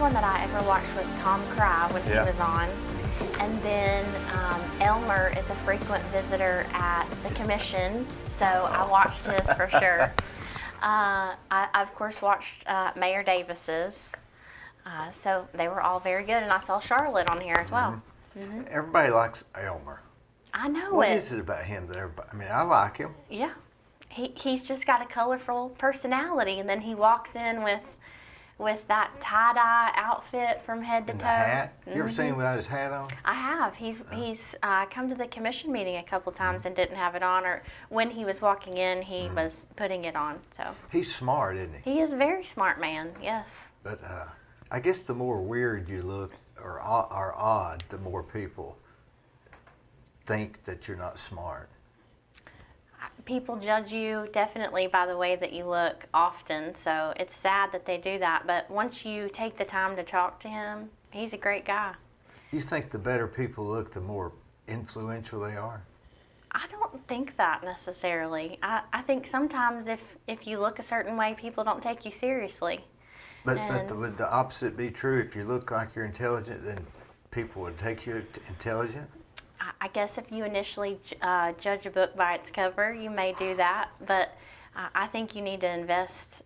one that I ever watched was Tom Cry when he was on. And then Elmer is a frequent visitor at the commission, so I watched his for sure. I of course watched Mayor Davis's, so they were all very good, and I saw Charlotte on here as well. Mm-hmm. Everybody likes Elmer. I know What is it about him that everybody, I mean, I like him. Yeah, he's just got a colorful personality, and then he walks in with that tie-dye outfit from head to toe. And the hat. You ever seen him without his hat on? I have. He's come to the commission meeting a couple times and didn't have it on, or when he was walking in, he was putting it on. So he's smart, isn't he? He is a very smart man. Yes. But I guess the more weird you look or odd, the more people think that you're not smart. People judge you definitely by the way that you look often, so it's sad that they do that. But once you take the time to talk to him, he's a great guy. You think the better people look, the more influential they are? I don't think that necessarily. I think sometimes if you look a certain way, people don't take you seriously. But would the opposite be true? If you look like you're intelligent, then people would take you intelligent? I guess if you initially judge a book by its cover, you may do that, but I think you need to invest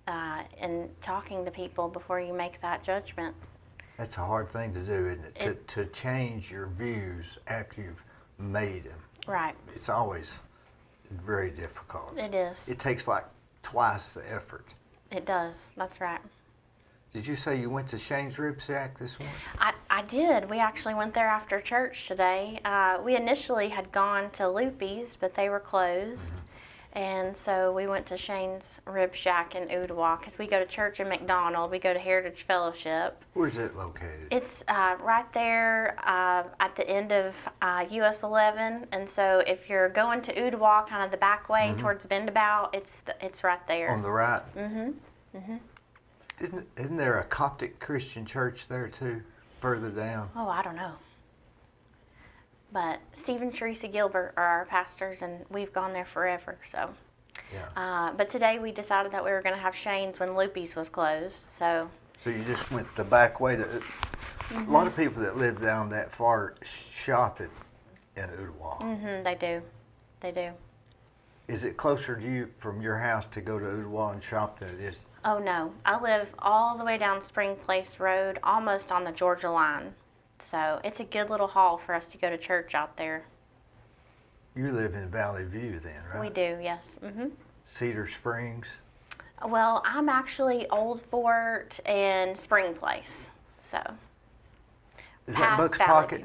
in talking to people before you make that judgment. That's a hard thing to do, isn't it? To change your views after you've made them. Right. It's always very difficult. It is. It takes like twice the effort. It does. That's right. Did you say you went to Shane's Rib Shack this morning? I did. We actually went there after church today. We initially had gone to Loopy's, but they were closed. And so we went to Shane's Rib Shack in Ooltewah because we go to church in McDonald. We go to Heritage Fellowship. Where's it located? It's right there at the end of US 11. And so if you're going to Ooltewah, kind of the back way towards Bendabout, it's right there. On the right? Mm-hmm. Mm-hmm. Isn't there a Coptic Christian church there too, further down? Oh, I don't know. But Steve and Teresa Gilbert are our pastors, and we've gone there forever. So, yeah. But today we decided that we were going to have Shane's when Loopy's was closed. So you just went the back way to. A lot of people that live down that far shop in Ooltewah. Mm-hmm, they do. They do. Is it closer to you from your house to go to Ooltewah and shop than it is? Oh, no. I live all the way down Spring Place Road, almost on the Georgia line. So it's a good little haul for us to go to church out there. You live in Valley View then, right? We do, yes. Mm-hmm. Cedar Springs? Well, I'm actually Old Fort and Spring Place. So. Is that Buck's Pocket?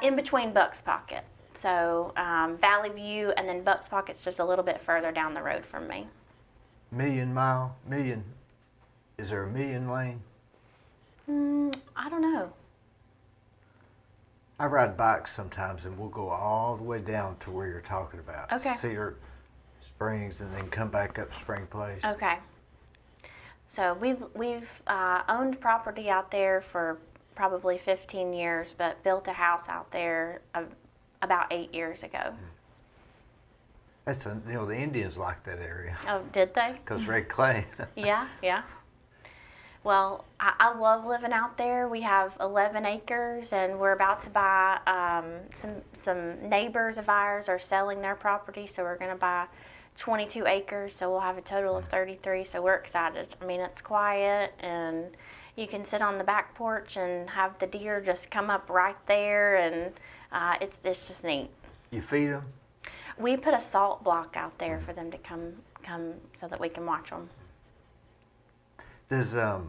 In between Buck's Pocket. So Valley View and then Buck's Pocket's just a little bit further down the road from me. Is there a Million Lane? I don't know. I ride bikes sometimes and we'll go all the way down to where you're talking about. Okay. Cedar Springs and then come back up Spring Place. Okay. So we've owned property out there for probably 15 years, but built a house out there about 8 years ago. That's the Indians like that area. Oh, did they? Because red clay. Yeah. Well, I love living out there. We have 11 acres, and we're about to buy, some neighbors of ours are selling their property, so we're going to buy 22 acres, so we'll have a total of 33, so we're excited. I mean, it's quiet, and you can sit on the back porch and have the deer just come up right there, and it's just neat. You feed them? We put a salt block out there for them to come so that we can watch them. Does now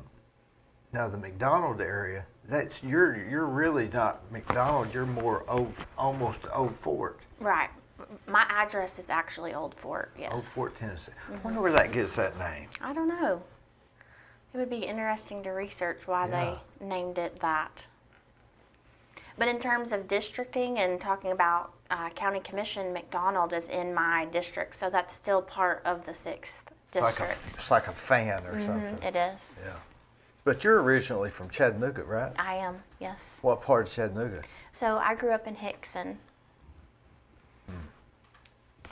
the McDonald area? That's you're really not McDonald. You're more almost Old Fort. Right. My address is actually Old Fort. Yes. Old Fort, Tennessee. I wonder where that gets that name. I don't know. It would be interesting to research why they named it that. But in terms of districting and talking about county commission, McDonald is in my district, so that's still part of the 6th district. It's like a fan or something. It is. Yeah. But you're originally from Chattanooga, right? I am, yes. What part of Chattanooga? So I grew up in Hickson.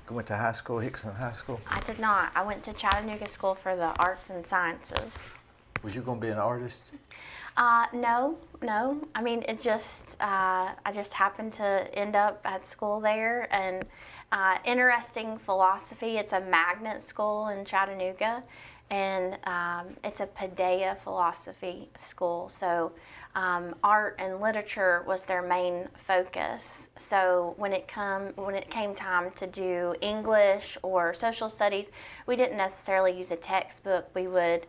Went to high school, Hickson High School? I did not. I went to Chattanooga School for the Arts and Sciences. Was you going to be an artist? No, no. I mean, I just happened to end up at school there, and interesting philosophy. It's a magnet school in Chattanooga, and it's a Paideia philosophy school. So art and literature was their main focus. So when it came time to do English or social studies, we didn't necessarily use a textbook. We would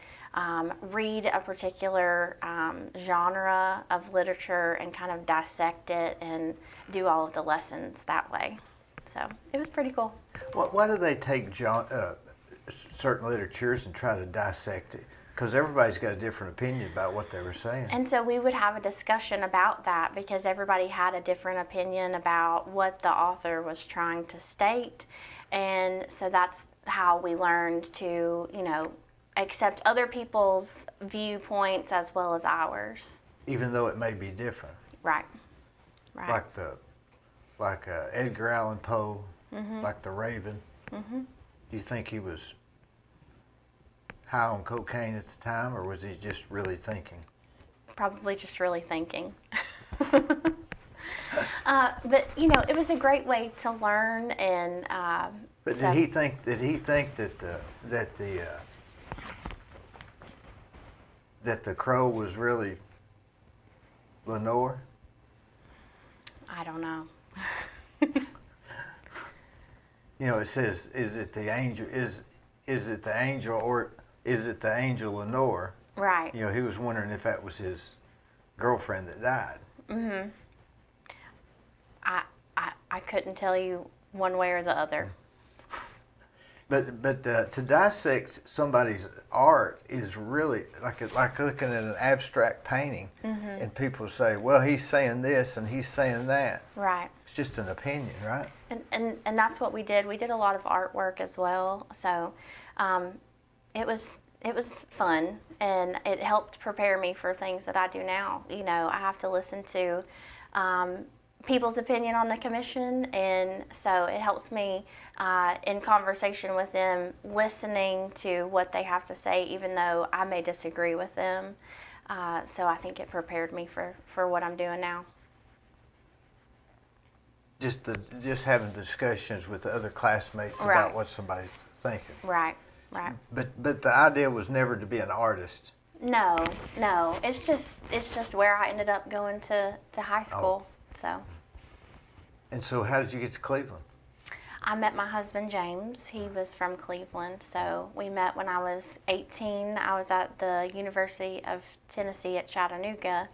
read a particular genre of literature and kind of dissect it and do all of the lessons that way. So it was pretty cool. Why do they take certain literatures and try to dissect it? Because everybody's got a different opinion about what they were saying. And so we would have a discussion about that because everybody had a different opinion about what the author was trying to state. And so that's how we learned to, accept other people's viewpoints as well as ours. Even though it may be different. Right. Like Edgar Allan Poe, like The Raven. Do you think he was high on cocaine at the time, or was he just really thinking? Probably just really thinking. But it was a great way to learn, and. But did he think that the crow was really Lenore? I don't know. It says, is it the angel or is it the angel Lenore? Right. He was wondering if that was his girlfriend that died. Mhm. I couldn't tell you one way or the other. But to dissect somebody's art is really like looking at an abstract painting, and people say, well, he's saying this and he's saying that. Right. It's just an opinion, right? And that's what we did. We did a lot of artwork as well. So it was fun, and it helped prepare me for things that I do now. I have to listen to people's opinion on the commission, and so it helps me in conversation with them, listening to what they have to say, even though I may disagree with them. So I think it prepared me for what I'm doing now. Just having discussions with the other classmates Right. about what somebody's thinking. Right. But the idea was never to be an artist. No. It's just where I ended up going to high school. So. And so how did you get to Cleveland? I met my husband, James. He was from Cleveland. So we met when I was 18. I was at the University of Tennessee at Chattanooga.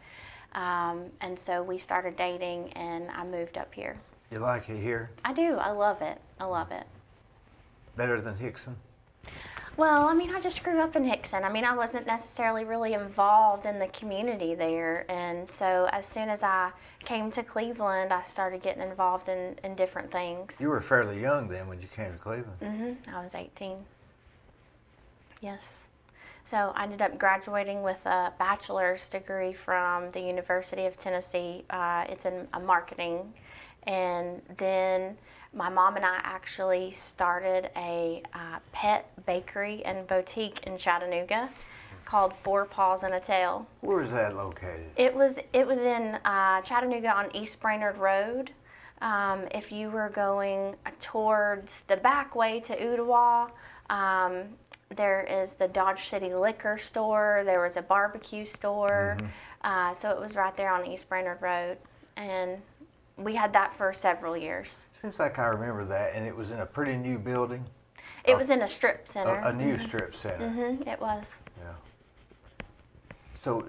And so we started dating, and I moved up here. You like it here? I do. I love it. Better than Hickson? Well, I just grew up in Hickson. I wasn't necessarily really involved in the community there. And so as soon as I came to Cleveland, I started getting involved in different things. You were fairly young then when you came to Cleveland. I was 18. Yes. So I ended up graduating with a bachelor's degree from the University of Tennessee. It's in marketing. And then my mom and I actually started a pet bakery and boutique in Chattanooga called Four Paws and a Tail. Where is that located? It was in Chattanooga on East Brainerd Road. If you were going towards the back way to Ooltewah, there is the Dodge City Liquor Store. There was a barbecue store. So it was right there on East Brainerd Road. And we had that for several years. Seems like I remember that, and it was in a pretty new building. It was in a strip center. A new strip center. It was. Yeah.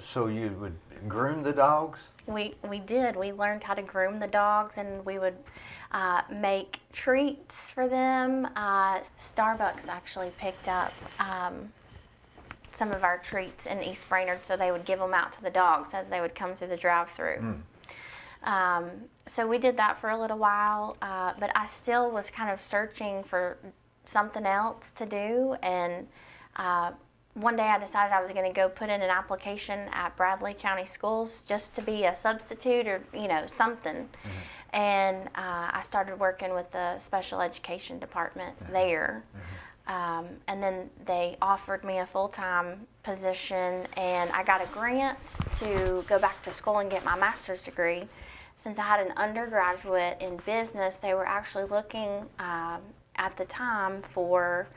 So you would groom the dogs? We did. We learned how to groom the dogs, and we would make treats for them. Starbucks actually picked up some of our treats in East Brainerd, so they would give them out to the dogs as they would come through the drive-through. So we did that for a little while, but I still was kind of searching for something else to do, and one day I decided I was going to go put in an application at Bradley County Schools just to be a substitute or something. And I started working with the special education department there. And then they offered me a full-time position, and I got a grant to go back to school and get my master's degree. Since I had an undergraduate in business, they were actually looking at the time for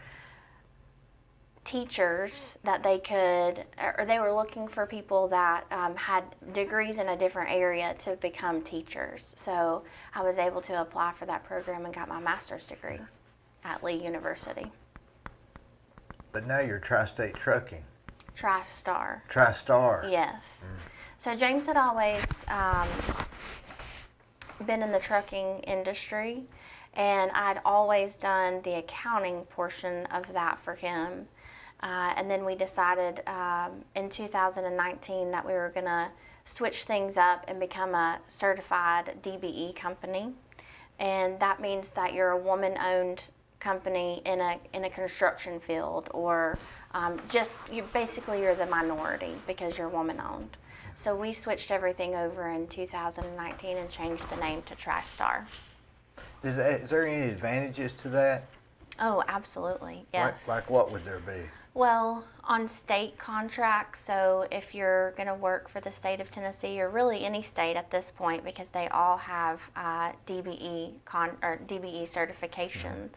teachers that they could, or they were looking for people that had degrees in a different area to become teachers. So I was able to apply for that program and got my master's degree at Lee University. But now you're Tri-State Trucking. TriStar. TriStar. Yes. So James had always been in the trucking industry, and I'd always done the accounting portion of that for him. And then we decided in 2019 that we were going to switch things up and become a certified DBE company. And that means that you're a woman-owned company in a construction field, or you're the minority because you're woman-owned. So we switched everything over in 2019 and changed the name to TriStar. Is there any advantages to that? Oh, absolutely, yes. Like what would there be? Well, on state contracts, so if you're going to work for the state of Tennessee, or really any state at this point, because they all have DBE certifications,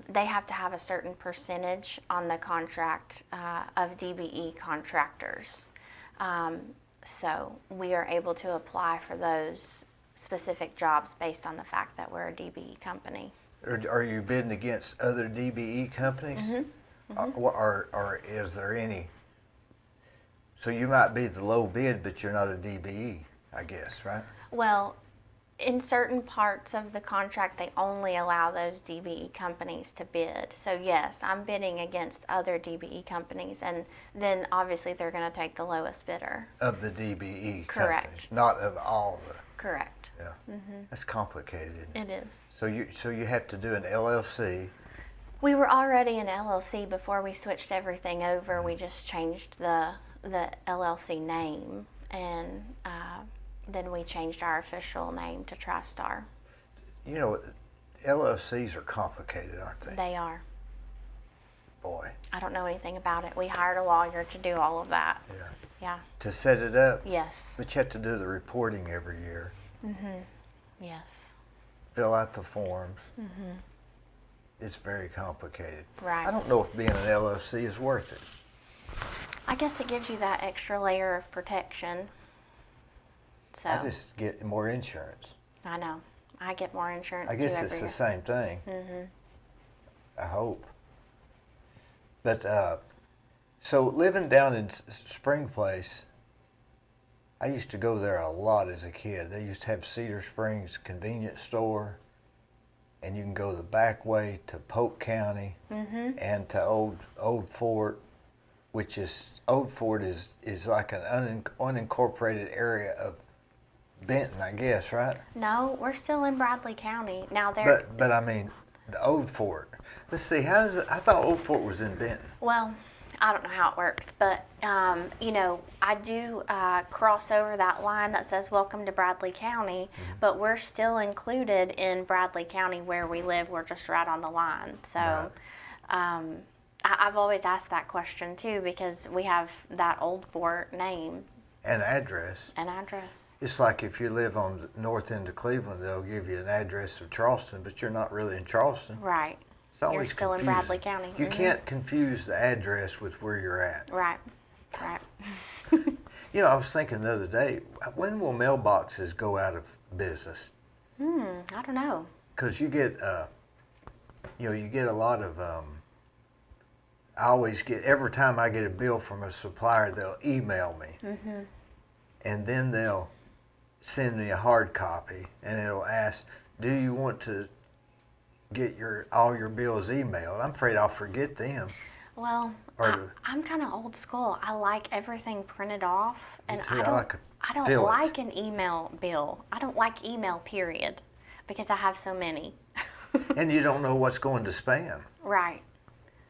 they have to have a certain percentage on the contract of DBE contractors. So we are able to apply for those specific jobs based on the fact that we're a DBE company. Are you bidding against other DBE companies? Mm-hmm. Or is there any? So you might be the low bid, but you're not a DBE, I guess, right? Well, in certain parts of the contract, they only allow those DBE companies to bid. So yes, I'm bidding against other DBE companies, and then obviously they're going to take the lowest bidder. Of the DBE Correct. companies, not of all the. Correct. Yeah. Mm-hmm. That's complicated, isn't it? It is. So you have to do an LLC. We were already an LLC before we switched everything over. We just changed the LLC name, and then we changed our official name to TriStar. You know, LLCs are complicated, aren't they? They are. Boy. I don't know anything about it. We hired a lawyer to do all of that. Yeah. Yeah. To set it up? Yes. But you have to do the reporting every year. Mm-hmm. Yes. Fill out the forms. Mm-hmm. It's very complicated. Right. I don't know if being an LLC is worth it. I guess it gives you that extra layer of protection. So I just get more insurance. I know. I get more insurance I guess too it's every the year. same thing. Mm-hmm. I hope. But so living down in Spring Place, I used to go there a lot as a kid. They used to have Cedar Springs convenience store, and you can go the back way to Polk County and to Old Fort, which is Old Fort is like an unincorporated area of Benton, I guess, right? No, we're still in Bradley County now. There. But I mean, the Old Fort. Let's see. How does it? I thought Old Fort was in Benton. Well, I don't know how it works, but you know, I do cross over that line that says "Welcome to Bradley County," but we're still included in Bradley County where we live. We're just right on the line. So, Right. I've always asked that question too because we have that Old Fort name An address. and address. It's like if you live on the north end of Cleveland, they'll give you an address of Charleston, but you're not really in Charleston. Right. It's always You're still confusing. in Bradley County. You Mhm. can't confuse the address with where you're at. Right. Right. You know, I was thinking the other day, when will mailboxes go out of business? I don't know. Because you get, you get a lot of. I always get every time I get a bill from a supplier, they'll email me, and then they'll send me a hard copy, and it'll ask, "Do you want to get all your bills emailed?" I'm afraid I'll forget them. Well, I'm kind of old school. I like everything printed off, and too. I I don't. like I don't feel it. like an email bill. I don't like email, period, because I have so many. And you don't know what's going to spam. Right.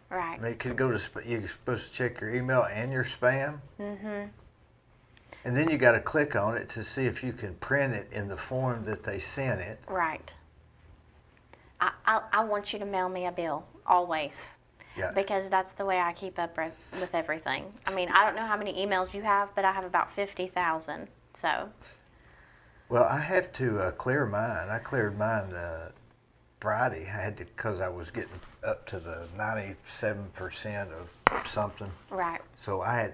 Right. I mean, it could go to you're supposed to check your email and your spam. And then you got to click on it to see if you can print it in the form that they sent it. Right. I want you to mail me a bill always. Yeah. Because that's the way I keep up with everything. I mean, I don't know how many emails you have, but I have about 50,000. So. Well, I have to clear mine. I cleared mine Friday. I had to because I was getting up to the 97% of something. Right. So I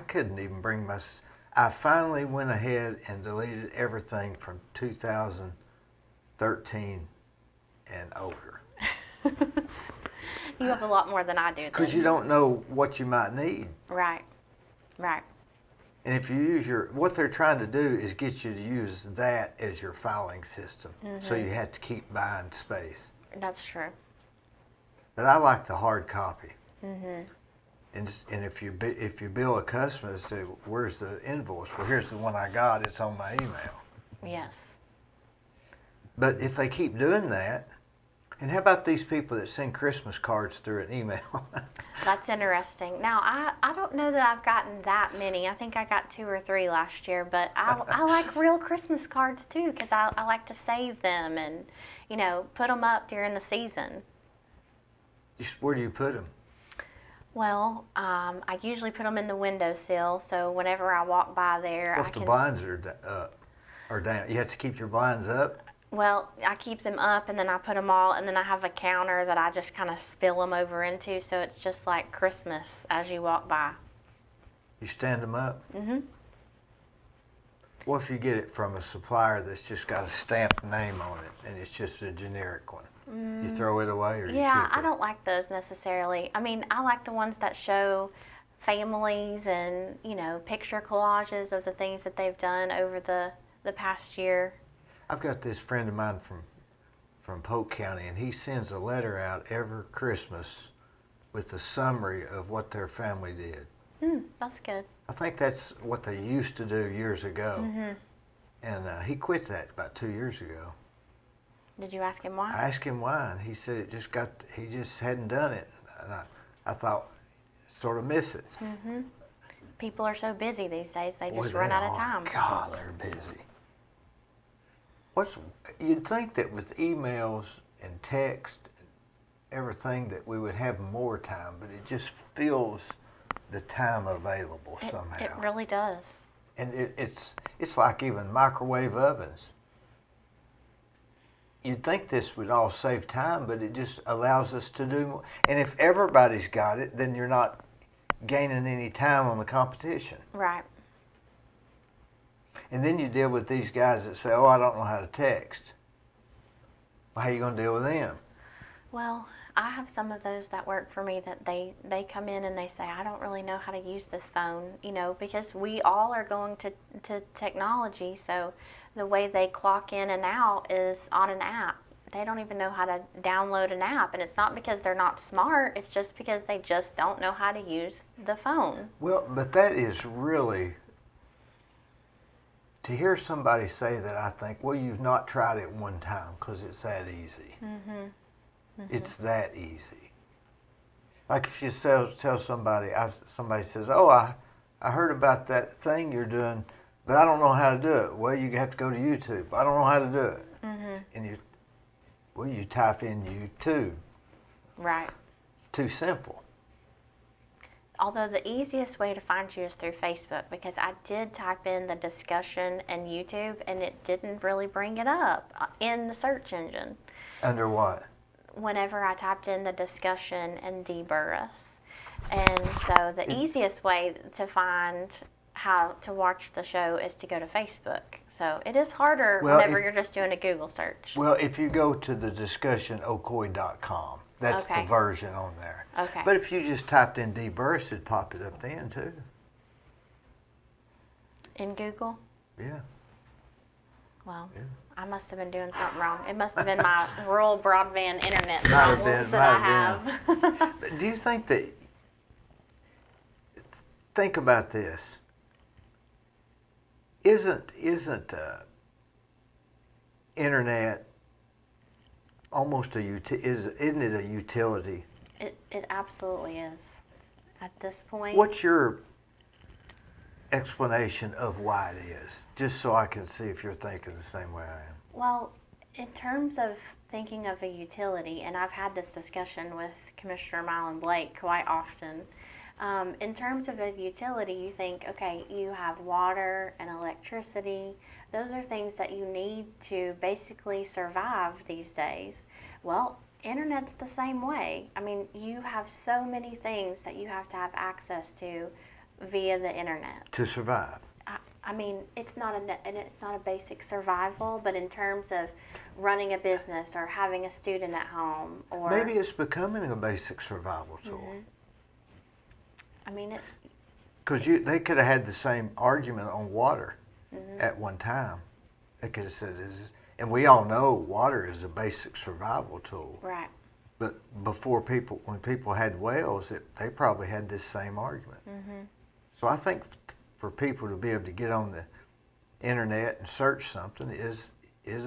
couldn't even bring I finally went ahead and deleted everything from 2013 and older. You have a lot more than I do. Because you don't know what you might need. Right. Right. And if you use what they're trying to do is get you to use that as your filing system. So you have to keep buying space. That's true. But I like the hard copy. And if you bill a customer and say, where's the invoice? Well, here's the one I got. It's on my email. Yes. But if they keep doing that, and how about these people that send Christmas cards through an email? That's interesting. Now, I don't know that I've gotten that many. I think I got 2 or 3 last year, but I like real Christmas cards too because I like to save them and, put them up during the season. Where do you put them? Well, I usually put them in the windowsill, so whenever I walk by there, Well, if the blinds are up or down, you have to keep your blinds up? Well, I keep them up, and then I put them all, and then I have a counter that I just kind of spill them over into, so it's just like Christmas as you walk by. You stand them up? Mm-hmm. What if you get it from a supplier that's just got a stamped name on it, and it's just a generic one? You throw it away, or you keep it? Yeah, I don't like those necessarily. I mean, I like the ones that show families and, picture collages of the things that they've done over the past year. I've got this friend of mine from Polk County, and he sends a letter out every Christmas with a summary of what their family did. That's good. I think that's what they used to do years ago. And he quit that about 2 years ago. Did you ask him why? I asked him why, and he said he just hadn't done it. And I thought, sort of miss it. People are so busy these days, they Boy, just they run out of are. time. God, they're busy. You'd think that with emails and text and everything that we would have more time, but it just fills the time available somehow. It really does. And it's like even microwave ovens. You'd think this would all save time, but it just allows us to do more. And if everybody's got it, then you're not gaining any time on the competition. Right. And then you deal with these guys that say, I don't know how to text. Well, how are you going to deal with them? Well, I have some of those that work for me that they come in and they say, I don't really know how to use this phone, because we all are going to technology. So the way they clock in and out is on an app. They don't even know how to download an app. And it's not because they're not smart. It's just because they just don't know how to use the phone. Well, but that is really... To hear somebody say that, I think, well, you've not tried it one time because it's that easy. It's that easy. Like if you tell somebody, somebody says, I heard about that thing you're doing, but I don't know how to do it. Well, you have to go to YouTube. I don't know how to do it. And you type in YouTube. Right. It's too simple. Although the easiest way to find you is through Facebook, because I did type in the discussion and YouTube and it didn't really bring it up in the search engine. Under what? Whenever I typed in the discussion and Dee Burris. And so the easiest way to find how to watch the show is to go to Facebook. So it is harder whenever you're just doing a Google search. Well, if you go to the discussionocoy.com, that's the version on there. Okay. But if you just typed in Dee Burris, it'd pop it up then too. In Google? Yeah. Well, Yeah. I must have been doing something wrong. It must have been my rural broadband internet Might have problems been, that might I have have. But do you think that, think about this, isn't internet almost isn't it a utility? It absolutely is. At this point. What's your explanation of why it is? Just so I can see if you're thinking the same way I am. Well, In terms of thinking of a utility, and I've had this discussion with Commissioner Mylan Blake quite often, in terms of a utility, you think, okay, you have water and electricity. Those are things that you need to basically survive these days. Well, internet's the same way. I mean, you have so many things that you have to have access to via the internet. To survive. I mean, it's not a basic survival, but in terms of running a business or having a student at home, or Maybe it's becoming a basic survival tool. Mhm. I mean, Because they could have had the same argument on water Mhm. at one time. They could have said, and we all know water is a basic survival tool. right. But when people had wells, they probably had this same argument. Mm-hmm. So I think for people to be able to get on the internet and search something is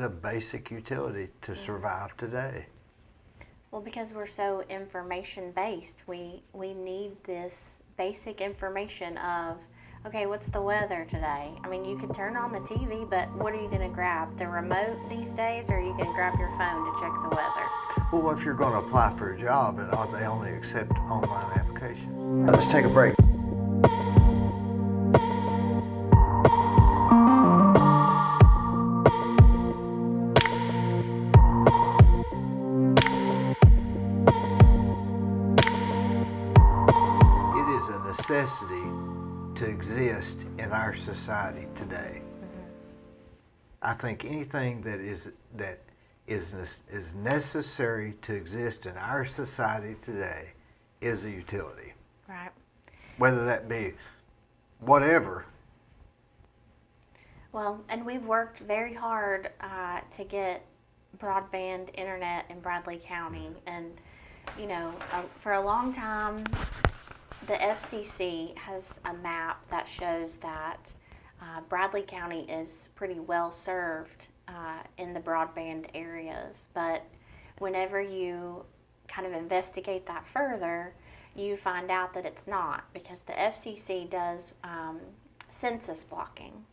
a basic utility to survive today. Well, because we're so information based, we need this basic information of, okay, what's the weather today? I mean, you can turn on the TV, but what are you going to grab? The remote these days, or you can grab your phone to check the weather? Well, if you're going to apply for a job, and they only accept online applications. Let's take a break. It is a necessity to exist in our society today. I think anything that is necessary to exist in our society today is a utility. Right. Whether that be whatever. Well, and we've worked very hard to get broadband internet in Bradley County. And, you know, for a long time, the FCC has a map that shows that Bradley County is pretty well served in the broadband areas. But whenever you kind of investigate that further, you find out that it's not, because the FCC does census blocking.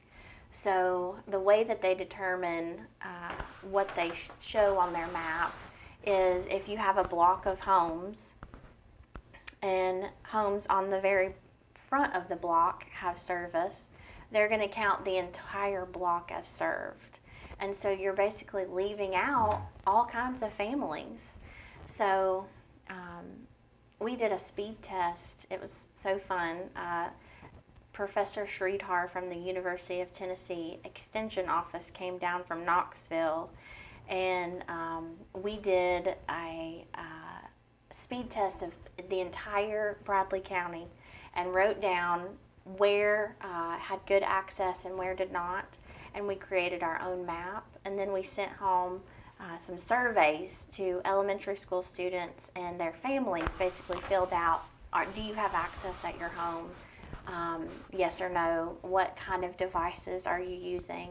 So the way that they determine what they show on their map is if you have a block of homes, and homes on the very front of the block have service, they're going to count the entire block as served. And so you're basically leaving out all kinds of families. So we did a speed test. It was so fun. Professor Sridhar from the University of Tennessee Extension Office came down from Knoxville, and we did a speed test of the entire Bradley County and wrote down where had good access and where did not, and we created our own map. And then we sent home some surveys to elementary school students and their families, basically filled out, do you have access at your home? Yes or no? What kind of devices are you using?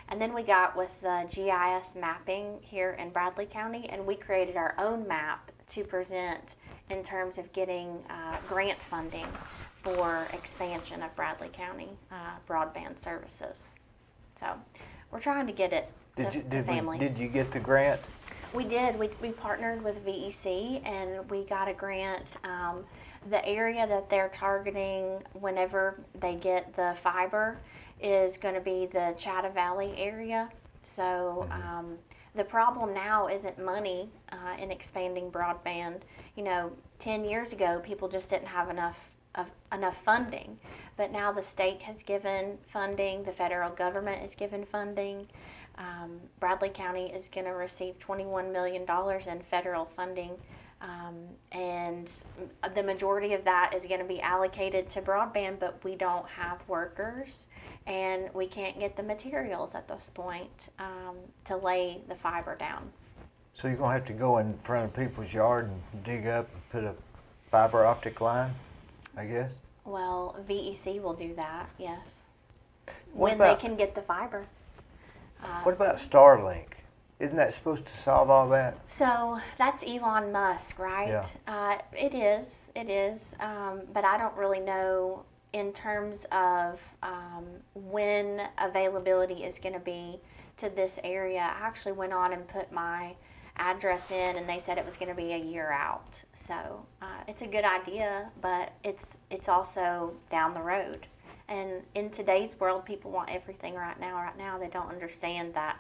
And then we got with the GIS mapping here in Bradley County, and we created our own map to present in terms of getting grant funding for expansion of Bradley County broadband services. So we're trying to get it to families. Did you get the grant? We did. We partnered with VEC, and we got a grant. The area that they're targeting whenever they get the fiber is going to be the Chatta Valley area. So the problem now isn't money in expanding broadband. You know, 10 years ago, people just didn't have enough funding. But now the state has given funding, the federal government is given funding. Bradley County is going to receive $21 million in federal funding, and the majority of that is going to be allocated to broadband, but we don't have workers, and we can't get the materials at this point to lay the fiber down. So you're going to have to go in front of people's yard and dig up and put a fiber optic line, I guess? Well, VEC will do that, yes. What When about- they can get the fiber. What about Starlink? Isn't that supposed to solve all that? So that's Elon Musk, right? Yeah. It is. But I don't really know in terms of when availability is going to be to this area. I actually went on and put my address in, and they said it was going to be a year out. So it's a good idea, but it's also down the road. And in today's world, people want everything right now. Right now, they don't understand that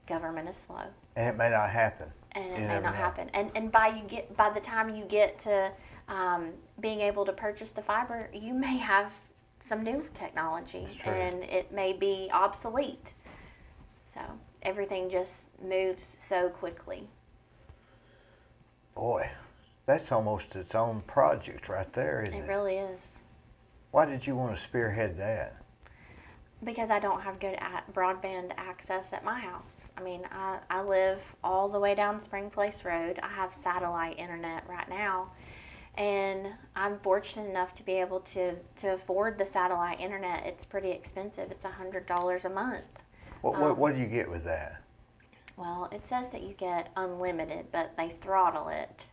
government is slow, And it may not happen. and it You may never not know. happen. And by the time you get to being able to purchase the fiber, you may have some new technology, That's true. and it may be obsolete. So everything just moves so quickly. Boy, that's almost its own project right there, isn't It it? really is. Why did you want to spearhead that? Because I don't have good broadband access at my house. I mean, I live all the way down Spring Place Road. I have satellite internet right now, and I'm fortunate enough to be able to afford the satellite internet. It's pretty expensive. It's $100 a month. What do you get with that? Well, it says that you get unlimited, but they throttle it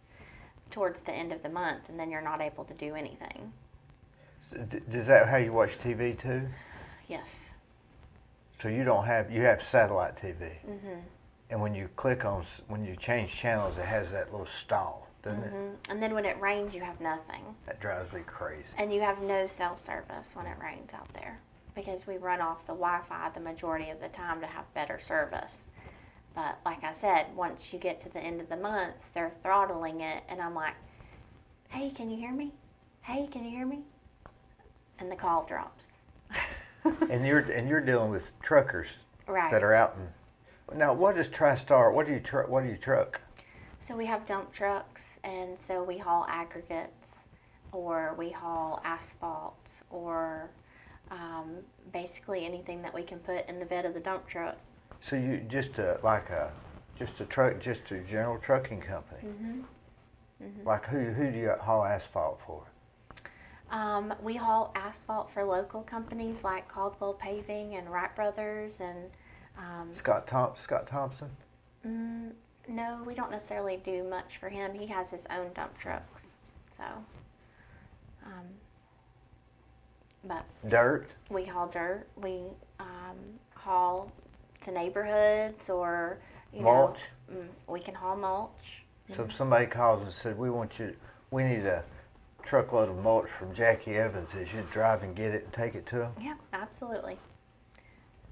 towards the end of the month, and then you're not able to do anything. Is that how you watch TV too? Yes. So you have satellite TV, Mhm. and when you when you change channels, it has that little stall, doesn't it? And then when it rains, you have nothing. That drives me crazy. And you have no cell service when it rains out there, because we run off the Wi-Fi the majority of the time to have better service. But like I said, once you get to the end of the month, they're throttling it, and I'm like, hey, can you hear me? Hey, can you hear me? And the call drops. And you're dealing with truckers Right. that are out in. Now, what is TriStar? What do you truck? So we have dump trucks, and so we haul aggregates, or we haul asphalt, or basically anything that we can put in the bed of the dump truck. So you just a general trucking company. Like who do you haul asphalt for? We haul asphalt for local companies like Caldwell Paving and Wright Brothers, and Scott Thompson. no, we don't necessarily do much for him. He has his own dump trucks, so. But Dirt. we haul dirt. We haul to neighborhoods, or Mulch. we can haul mulch. So if somebody calls and said, we need a truckload of mulch from Jackie Evans, is you drive and get it and take it to them? Yeah, absolutely.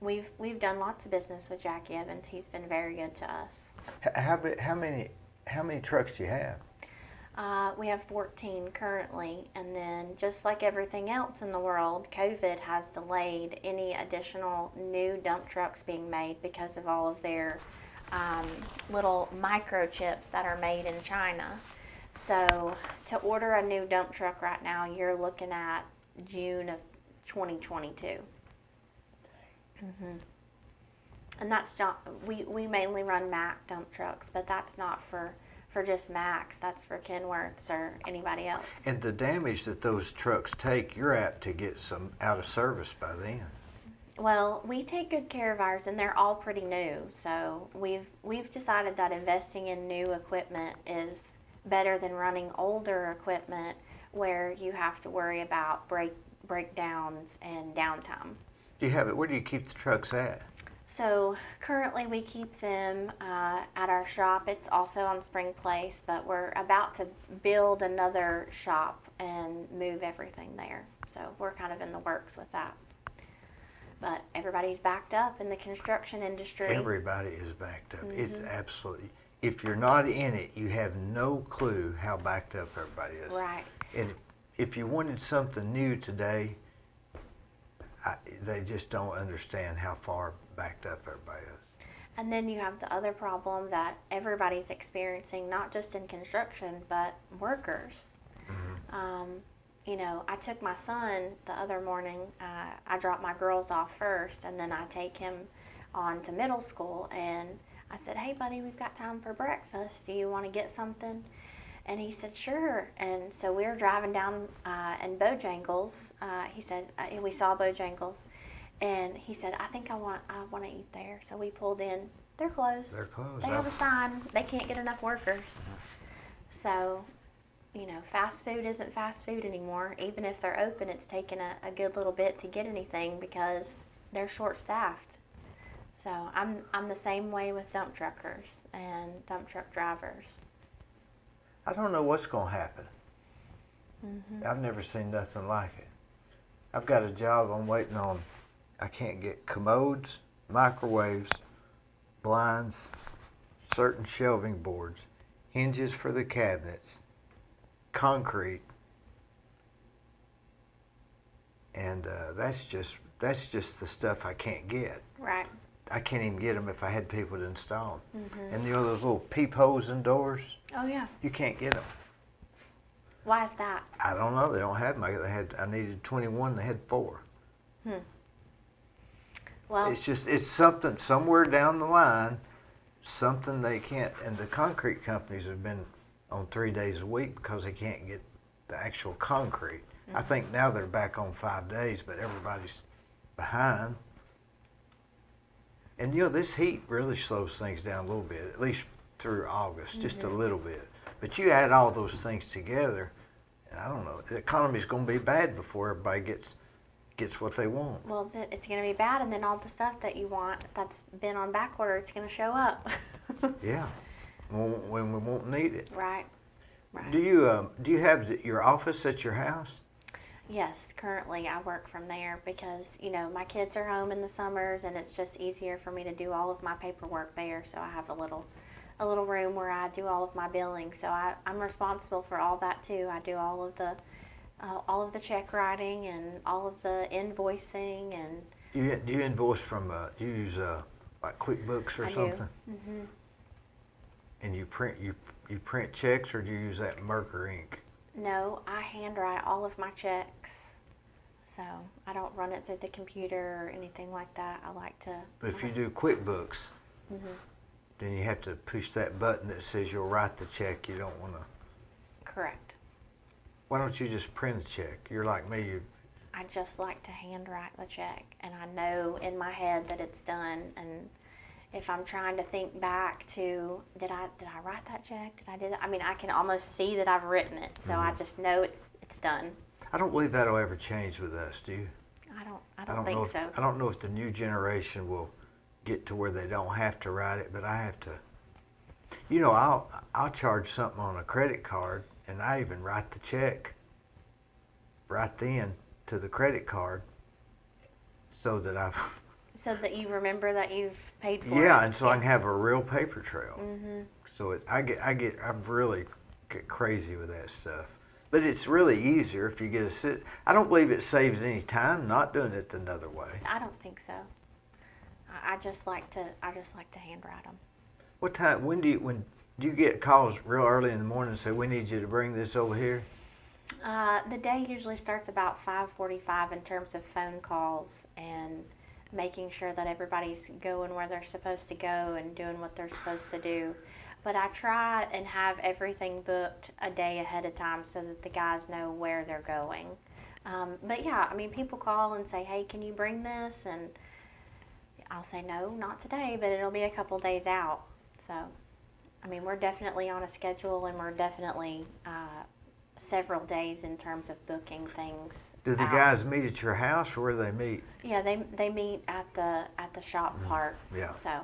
We've done lots of business with Jackie Evans. He's been very good to us. How many trucks do you have? We have 14 currently, and then just like everything else in the world, COVID has delayed any additional new dump trucks being made because of all of their little microchips that are made in China. So to order a new dump truck right now, you're looking at June of 2022. And that's not, we mainly run Mack dump trucks, but that's not for just Max, that's for Kenworths or anybody else. And the damage that those trucks take, you're apt to get some out of service by then. Well, we take good care of ours, and they're all pretty new. So we've decided that investing in new equipment is better than running older equipment where you have to worry about breakdowns and downtime. Where do you keep the trucks at? So currently we keep them at our shop. It's also on Spring Place, but we're about to build another shop and move everything there. So we're kind of in the works with that. But everybody's backed up in the construction industry. Everybody is backed up. It's absolutely, if you're not in it, you have no clue how backed up everybody is. Right. And if you wanted something new today, they just don't understand how far backed up everybody is. And then you have the other problem that everybody's experiencing, not just in construction, but workers. I took my son the other morning. I dropped my girls off first, and then I take him on to middle school. And I said, hey, buddy, we've got time for breakfast. Do you want to get something? And he said, sure. And so we were driving down in Bojangles. He said, we saw Bojangles. And he said, I think I want to eat there. So we pulled in. They're closed. They're closed. They have a sign. They can't get enough workers. So, fast food isn't fast food anymore. Even if they're open, it's taken a good little bit to get anything because they're short-staffed. So I'm the same way with dump truckers and dump truck drivers. I don't know what's going to happen. I've never seen nothing like it. I've got a job I'm waiting on. I can't get commodes, microwaves, blinds, certain shelving boards, hinges for the cabinets, concrete, and that's just the stuff I can't get. Right. I can't even get them if I had people to install them. And you know those little peepholes in doors? Oh yeah. You can't get them. Why is that? I don't know. They don't have them. I needed 21. They had 4. Well, It's something somewhere down the line, something they can't. And the concrete companies have been on 3 days a week because they can't get the actual concrete. I think now they're back on 5 days, but everybody's behind. And you know, this heat really slows things down a little bit, at least through August, just a little bit. But you add all those things together, and I don't know, the economy's going to be bad before everybody gets what they want. well, it's going to be bad, and then all the stuff that you want that's been on back order, it's going to show up. Yeah, when we won't need it. Right. Right. Do you have your office at your house? Yes, currently I work from there because, my kids are home in the summers and it's just easier for me to do all of my paperwork there. So I have a little room where I do all of my billing. So I'm responsible for all that too. I do all of the check writing and all of the invoicing and. Do you invoice from, do you use like QuickBooks or something? Mm-hmm. And you print checks, or do you use that Merker ink? No, I handwrite all of my checks. So I don't run it through the computer or anything like that. I like to. But if you do QuickBooks, then you have to push that button that says you'll write the check. You don't want to. Correct. Why don't you just print a check? You're like me. I just like to handwrite the check, and I know in my head that it's done. And if I'm trying to think back to, did I write that check? Did I do that? I mean, I can almost see that I've written it, so I just know it's done. I don't believe that'll ever change with us, do you? I don't think so. I don't know if the new generation will get to where they don't have to write it, but I have to. You know, I'll charge something on a credit card, and I even write the check right then to the credit card, so that I've. So that you remember that you've paid for it. Yeah, and so I can have a real paper trail. So I really get crazy with that stuff. But it's really easier if you get I don't believe it saves any time not doing it another way. I don't think so. I just like to handwrite them. What time? When do you get calls real early in the morning and say we need you to bring this over here? The day usually starts about 5:45 in terms of phone calls and making sure that everybody's going where they're supposed to go and doing what they're supposed to do. But I try and have everything booked a day ahead of time so that the guys know where they're going. But yeah, I mean, people call and say, hey, can you bring this? And I'll say, no, not today, but it'll be a couple days out. So, I mean, we're definitely on a schedule, and we're definitely several days in terms of booking things. Do the guys meet at your house, or where do they meet? Yeah, they meet at the shop part. Yeah. So.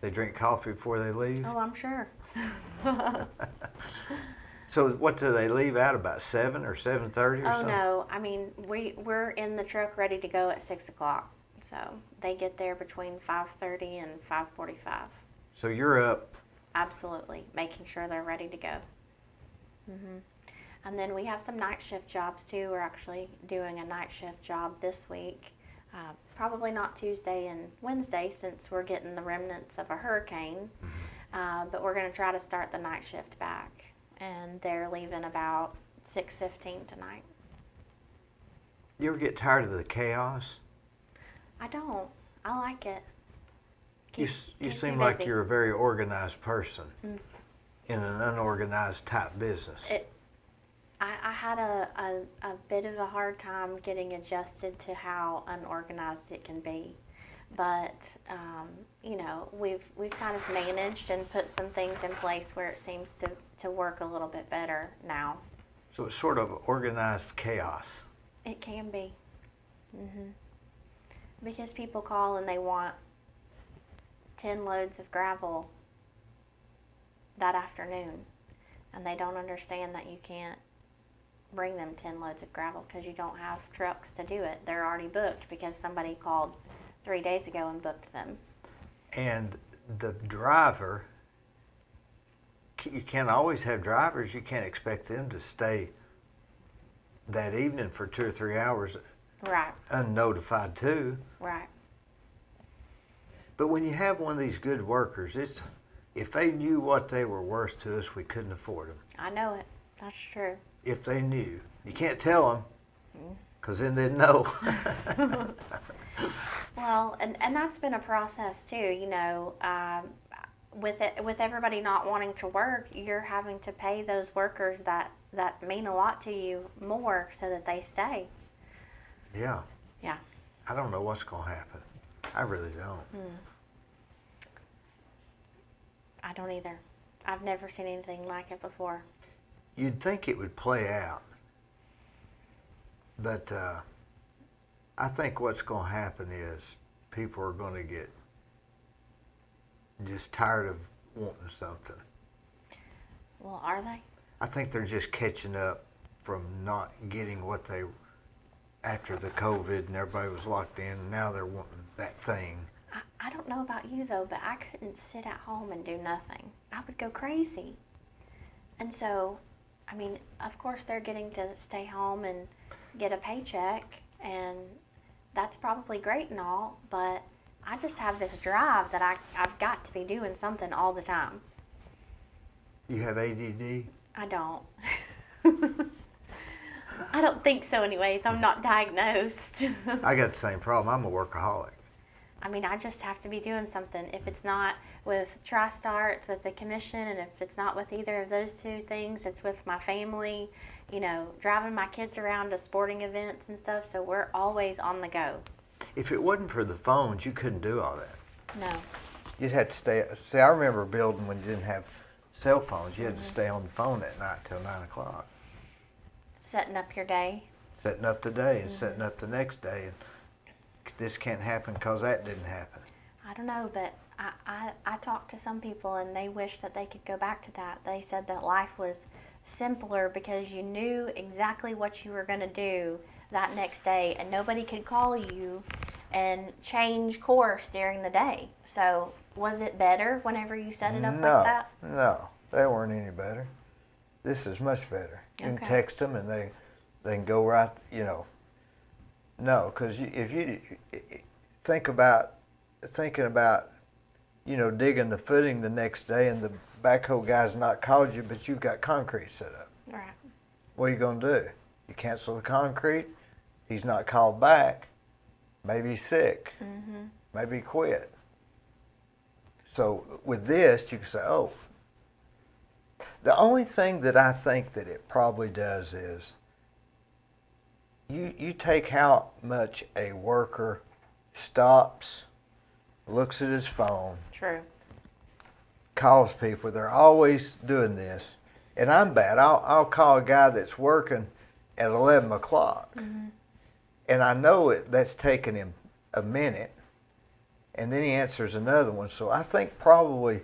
They drink coffee before they leave? Oh, I'm sure. So what do they leave out, about 7 or 7:30 or Oh something? no, I mean we're in the truck ready to go at 6 o'clock. So they get there between 5:30 and 5:45. So you're up. Absolutely, making sure they're ready to go. And then we have some night shift jobs too. We're actually doing a night shift job this week. Probably not Tuesday and Wednesday since we're getting the remnants of a hurricane. But we're going to try to start the night shift back. And they're leaving about 6:15 tonight. You ever get tired of the chaos? I don't. I like it. You seem like you're a very organized person in an unorganized type business. I had a bit of a hard time getting adjusted to how unorganized it can be. But, we've kind of managed and put some things in place where it seems to work a little bit better now. So it's sort of organized chaos. It can be. Because people call and they want 10 loads of gravel that afternoon, and they don't understand that you can't bring them 10 loads of gravel because you don't have trucks to do it. They're already booked because somebody called 3 days ago and booked them. And the driver, you can't always have drivers. You can't expect them to stay that evening for 2 or 3 hours Right. unnotified too. Right. But when you have one of these good workers, if they knew what they were worth to us, we couldn't afford them. I know it. That's true. If they knew. You can't tell them, because then they'd know. Well, and that's been a process too, you know, with everybody not wanting to work, you're having to pay those workers that mean a lot to you more so that they stay. Yeah. Yeah. I don't know what's going to happen. I really don't. I don't either. I've never seen anything like it before. You'd think it would play out, but I think what's going to happen is people are going to get just tired of wanting something. Well, are they? I think they're just catching up from not getting what they, after the COVID and everybody was locked in, and now they're wanting that thing. I don't know about you though, but I couldn't sit at home and do nothing. I would go crazy. And so, I mean, of course they're getting to stay home and get a paycheck, and that's probably great and all, but I just have this drive that I've got to be doing something all the time. You have ADD? I don't. I don't think so anyways. I'm not diagnosed. I got the same problem. I'm a workaholic. I mean, I just have to be doing something. If it's not with TriStar, it's with the commission, and if it's not with either of those two things, it's with my family, you know, driving my kids around to sporting events and stuff, so we're always on the go. If it wasn't for the phones, you couldn't do all that. No. You'd have to stay. See, I remember a building when you didn't have cell phones. You had to stay on the phone at night till 9 o'clock. Setting up your day. Setting up the day and setting up the next day. And this can't happen because that didn't happen. I don't know, but I talked to some people and they wish that they could go back to that. They said that life was simpler because you knew exactly what you were going to do that next day, and nobody could call you and change course during the day. So was it better whenever you set it up like that? No, they weren't any better. This is much better. You can text them and they can go right, you know. No, because if you thinking about, you know, digging the footing the next day and the backhoe guy's not called you, but you've got concrete set up. Right. What are you going to do? You cancel the concrete, he's not called back, maybe he's sick, maybe he quit. So with this, you can say, oh, the only thing that I think that it probably does is you take how much a worker stops, looks at his phone, True. calls people. They're always doing this. And I'm bad. I'll call a guy that's working at 11 o'clock. And I know that's taking him a minute. And then he answers another one. So I think probably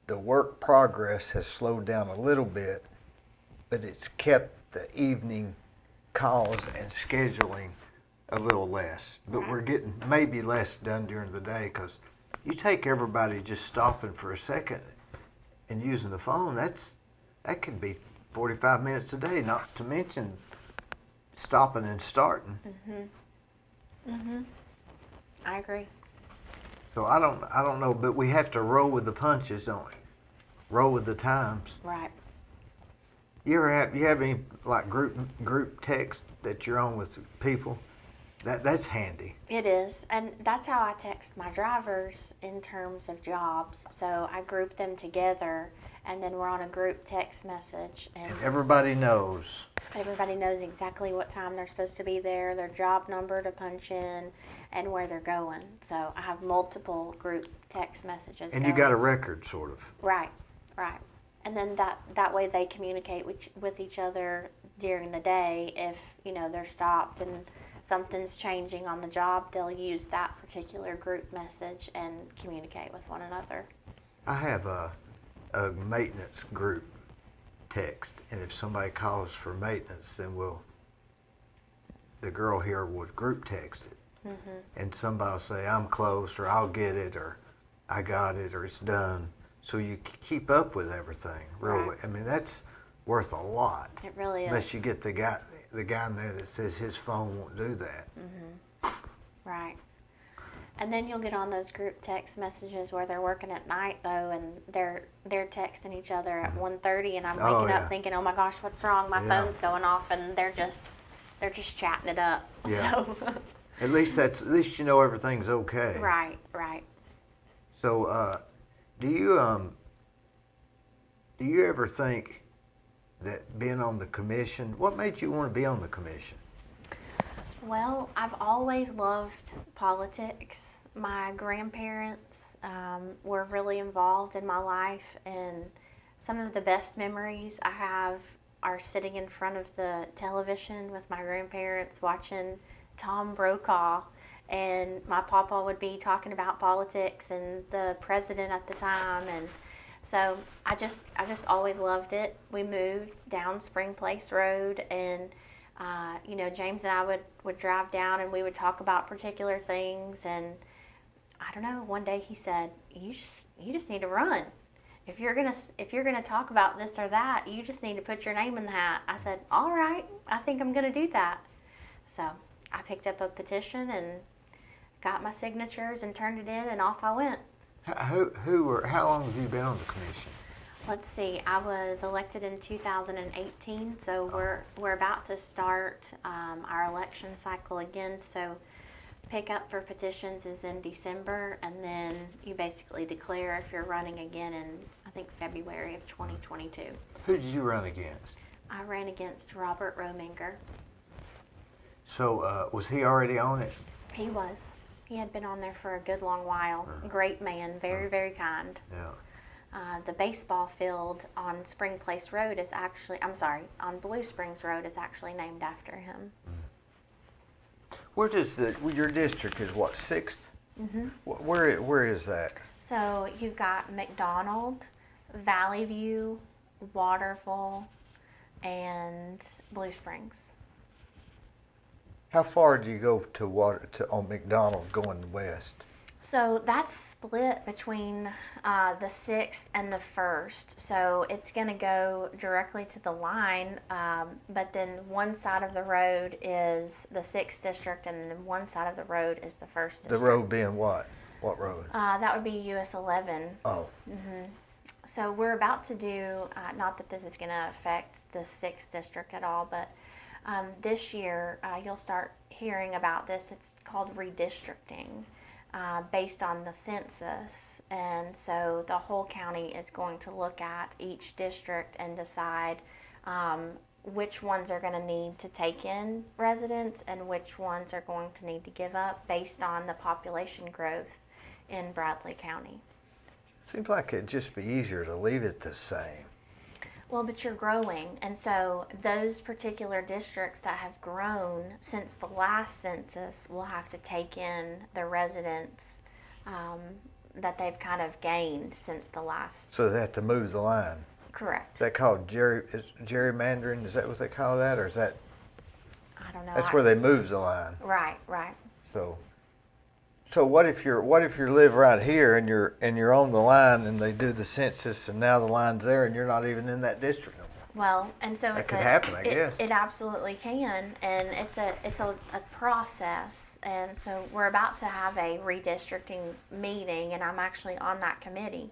the work progress has slowed down a little bit, but it's kept the evening calls and scheduling a little less. But we're getting maybe less done during the day, because you take everybody just stopping for a second and using the phone, that could be 45 minutes a day, not to mention stopping and starting. I agree. So I don't know, but we have to roll with the punches, don't we? Roll with the times. Right. You have any like group text that you're on with people? That's handy. It is, and that's how I text my drivers in terms of jobs. So I group them together, and then we're on a group text message, and Everybody knows. everybody knows exactly what time they're supposed to be there, their job number to punch in, and where they're going. So I have multiple group text messages. And you got a record, sort of. Right. And then that way they communicate with each other during the day if, you know, they're stopped and something's changing on the job, they'll use that particular group message and communicate with one another. I have a maintenance group text, and if somebody calls for maintenance, then the girl here would group text it. Mm-hmm. And somebody will say, I'm close, or I'll get it, or I got it, or it's done. So you keep up with everything. Right. I mean, that's worth a lot. It really is. Unless you get the guy in there that says his phone won't do that. Mm-hmm. Right. And then you'll get on those group text messages where they're working at night though, and they're texting each other at 1:30, and I'm waking up thinking, oh my gosh, what's wrong? My phone's going off, and they're just chatting it up. Yeah. So. At least you know everything's okay. Right. Right. So, do you ever think that being on the commission, what made you want to be on the commission? Well, I've always loved politics. My grandparents were really involved in my life, and some of the best memories I have are sitting in front of the television with my grandparents watching Tom Brokaw, and my papa would be talking about politics and the president at the time, and so I just always loved it. We moved down Spring Place Road, and James and I would drive down, and we would talk about particular things. And I don't know. One day he said, "You just need to run. If you're gonna talk about this or that, you just need to put your name in the hat." I said, "All right. I think I'm gonna do that." So I picked up a petition and got my signatures and turned it in, and off I went. How long have you been on the commission? Let's see, I was elected in 2018, so we're about to start our election cycle again. So pick up for petitions is in December, and then you basically declare if you're running again in, I think, February of 2022. Who did you run against? I ran against Robert Rominger. So was he already on it? He was. He had been on there for a good long while. Great man, very, very kind. Yeah. The baseball field on Spring Place Road is actually, on Blue Springs Road is actually named after him. Where does your district is what, 6th? Mm-hmm. Where is that? So you've got McDonald, Valley View, Waterville, and Blue Springs. How far do you go on McDonald going west? So that's split between the 6th and the 1st. So it's going to go directly to the line, but then one side of the road is the 6th district, and then one side of the road is the 1st district. The road being what? What road? That would be US 11. Oh. Mm-hmm. So we're about to do, not that this is going to affect the 6th district at all, but this year you'll start hearing about this. It's called redistricting. Based on the census, and so the whole county is going to look at each district and decide which ones are going to need to take in residents and which ones are going to need to give up based on the population growth in Bradley County. Seems like it'd just be easier to leave it the same. Well, but you're growing, and so those particular districts that have grown since the last census will have to take in the residents that they've kind of gained since the last. So they have to move the line. Correct. Is that called gerrymandering? Is that what they call that, or is that? I don't know. That's where they move the line. Right. So what if you live right here and you're on the line and they do the census and now the line's there and you're not even in that district no more? Well, and so that could happen, I guess. It absolutely can, and it's a process. And so we're about to have a redistricting meeting, and I'm actually on that committee.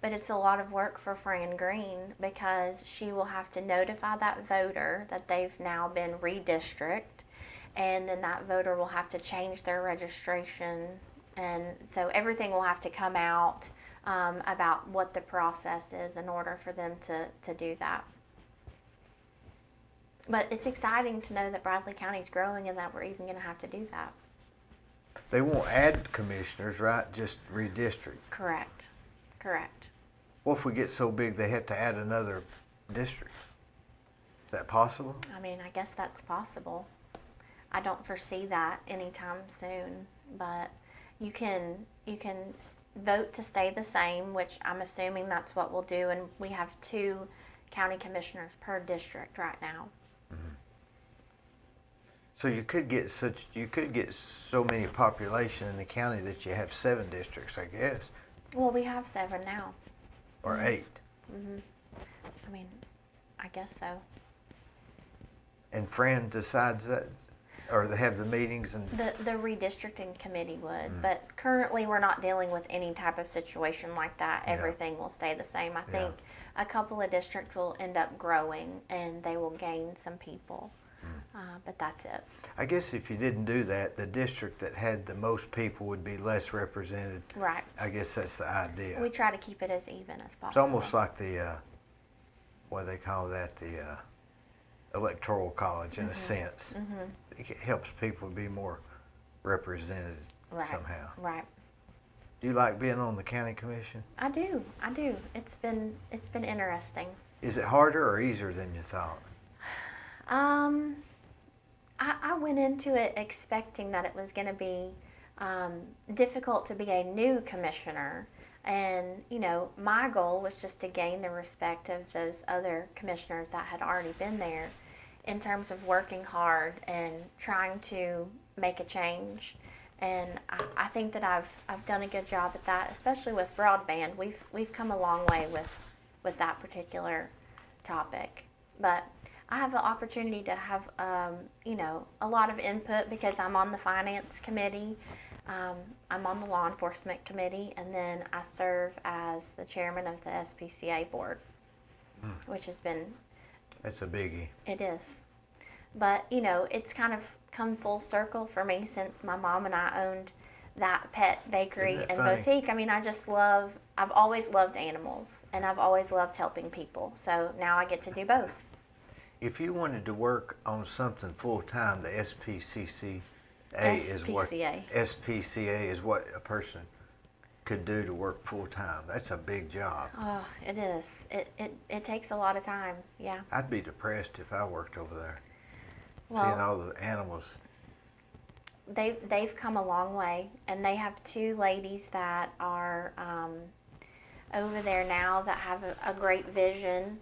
But it's a lot of work for Fran Green because she will have to notify that voter that they've now been redistricted. And then that voter will have to change their registration, and so everything will have to come out about what the process is in order for them to do that. But it's exciting to know that Bradley County is growing and that we're even going to have to do that. They won't add commissioners, right? Just redistrict. Correct. What if we get so big they have to add another district? Is that possible? I mean, I guess that's possible. I don't foresee that anytime soon, but you can vote to stay the same, which I'm assuming that's what we'll do, and we have 2 county commissioners per district right now. So you could get so many population in the county that you have 7 districts, I guess, Well, we have 7 now. or 8. I mean, I guess so. And Fran decides that, or they have the meetings and. The redistricting committee would, but currently we're not dealing with any type of situation like that. Yeah. Everything will stay the same. I Yeah. think a couple of districts will end up growing and they will gain some people, but that's it. I guess if you didn't do that, the district that had the most people would be less represented. Right. I guess that's the idea. We try to keep it as even as possible. It's almost like the, what do they call that, the electoral college in a sense. It helps people be more represented right. somehow. Right. Do you like being on the county commission? I do. It's been interesting. Is it harder or easier than you thought? I went into it expecting that it was going to be difficult to be a new commissioner. And, you know, my goal was just to gain the respect of those other commissioners that had already been there in terms of working hard and trying to make a change. And I think that I've done a good job at that, especially with broadband. We've come a long way with that particular topic. But I have the opportunity to have, you know, a lot of input because I'm on the finance committee, I'm on the law enforcement committee, and then I serve as the chairman of the SPCA board, which has been. That's a biggie. It is. But, you know, it's kind of come full circle for me since my mom and I owned that pet bakery and funny? boutique. I mean, I've always loved animals, and I've always loved helping people. So now I get to do both. If you wanted to work on something full-time, the SPCA is what a person could do to work full-time. That's a big job. Oh, it is. It takes a lot of time, yeah. I'd be depressed if I worked over there, Well, seeing all the animals. They've come a long way, and they have 2 ladies that are over there now that have a great vision,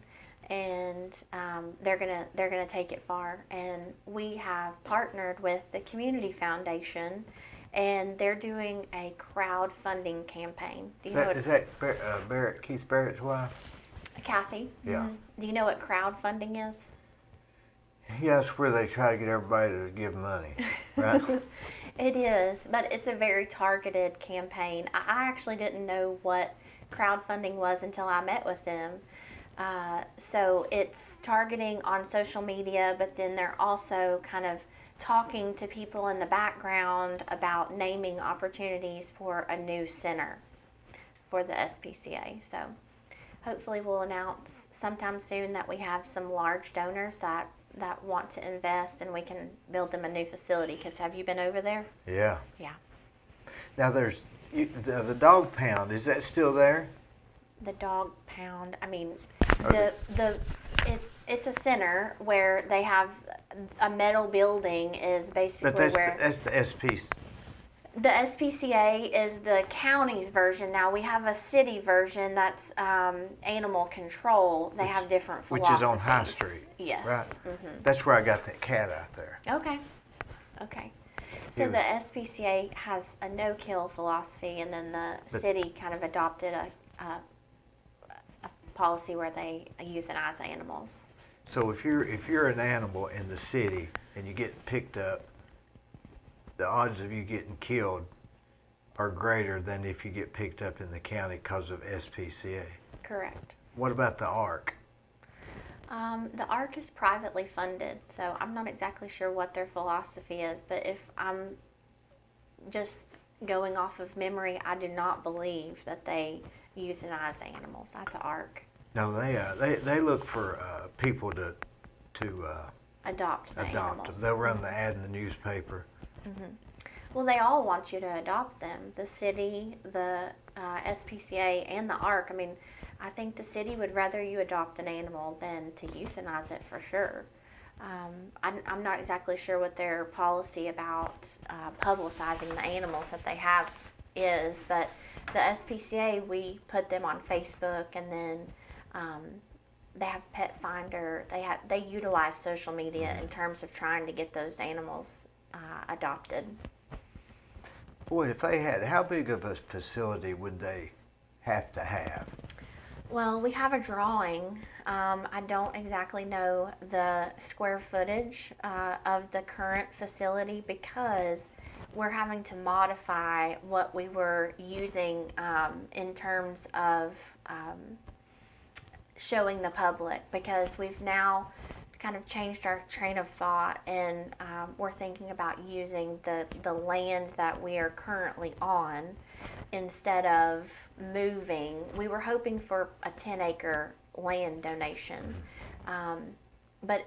and they're gonna take it far. And we have partnered with the Community Foundation, and they're doing a crowdfunding campaign. Do you know what, Is that Keith Barrett's wife? Kathy? Yeah. Do you know what crowdfunding is? Yeah, that's where they try to get everybody to give money, right? It is, but it's a very targeted campaign. I actually didn't know what crowdfunding was until I met with them. So it's targeting on social media, but then they're also kind of talking to people in the background about naming opportunities for a new center for the SPCA. So hopefully we'll announce sometime soon that we have some large donors that want to invest, and we can build them a new facility. Because have you been over there? Yeah. Yeah. Now there's the dog pound. Is that still there? The dog pound. I mean, Okay. it's a center where they have a metal building is basically But that's where that's the SP. the SPCA is the county's version. Now we have a city version that's animal control. They have different Which philosophies. is on High Street. Yes. Right. Mhm. That's where I got that cat out there. Okay. So It the was- SPCA has a no-kill philosophy, and then the But- city kind of adopted a policy where they euthanize animals. So if you're an animal in the city and you get picked up, the odds of you getting killed are greater than if you get picked up in the county because of SPCA. Correct. What about the ARC? The ARC is privately funded, so I'm not exactly sure what their philosophy is, but if I'm just going off of memory, I do not believe that they euthanize animals at the ARC. No, they look for people to Adopt the adopt them. animals. They'll run the ad in the newspaper. Well, they all want you to adopt them. The city, the SPCA, and the ARC. I mean, I think the city would rather you adopt an animal than to euthanize it for sure. I'm not exactly sure what their policy about publicizing the animals that they have is, but the SPCA, we put them on Facebook, and then um, they have Pet Finder. They utilize social media in terms of trying to get those animals adopted. Boy, if they had, how big of a facility would they have to have? Well, we have a drawing. I don't exactly know the square footage of the current facility because we're having to modify what we were using in terms of showing the public, because we've now kind of changed our train of thought, and we're thinking about using the land that we are currently on instead of moving. We were hoping for a 10-acre land donation, but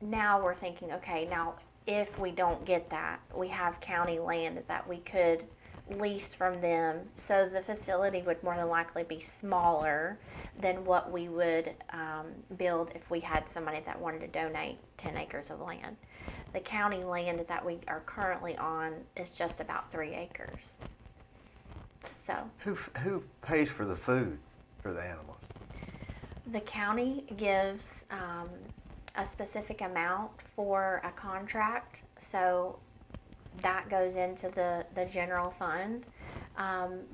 now we're thinking, okay, now if we don't get that, we have county land that we could lease from them, so the facility would more than likely be smaller than what we would build if we had somebody that wanted to donate 10 acres of land. The county land that we are currently on is just about 3 acres. So Who pays for the food for the animals? the county gives a specific amount for a contract, so that goes into the general fund.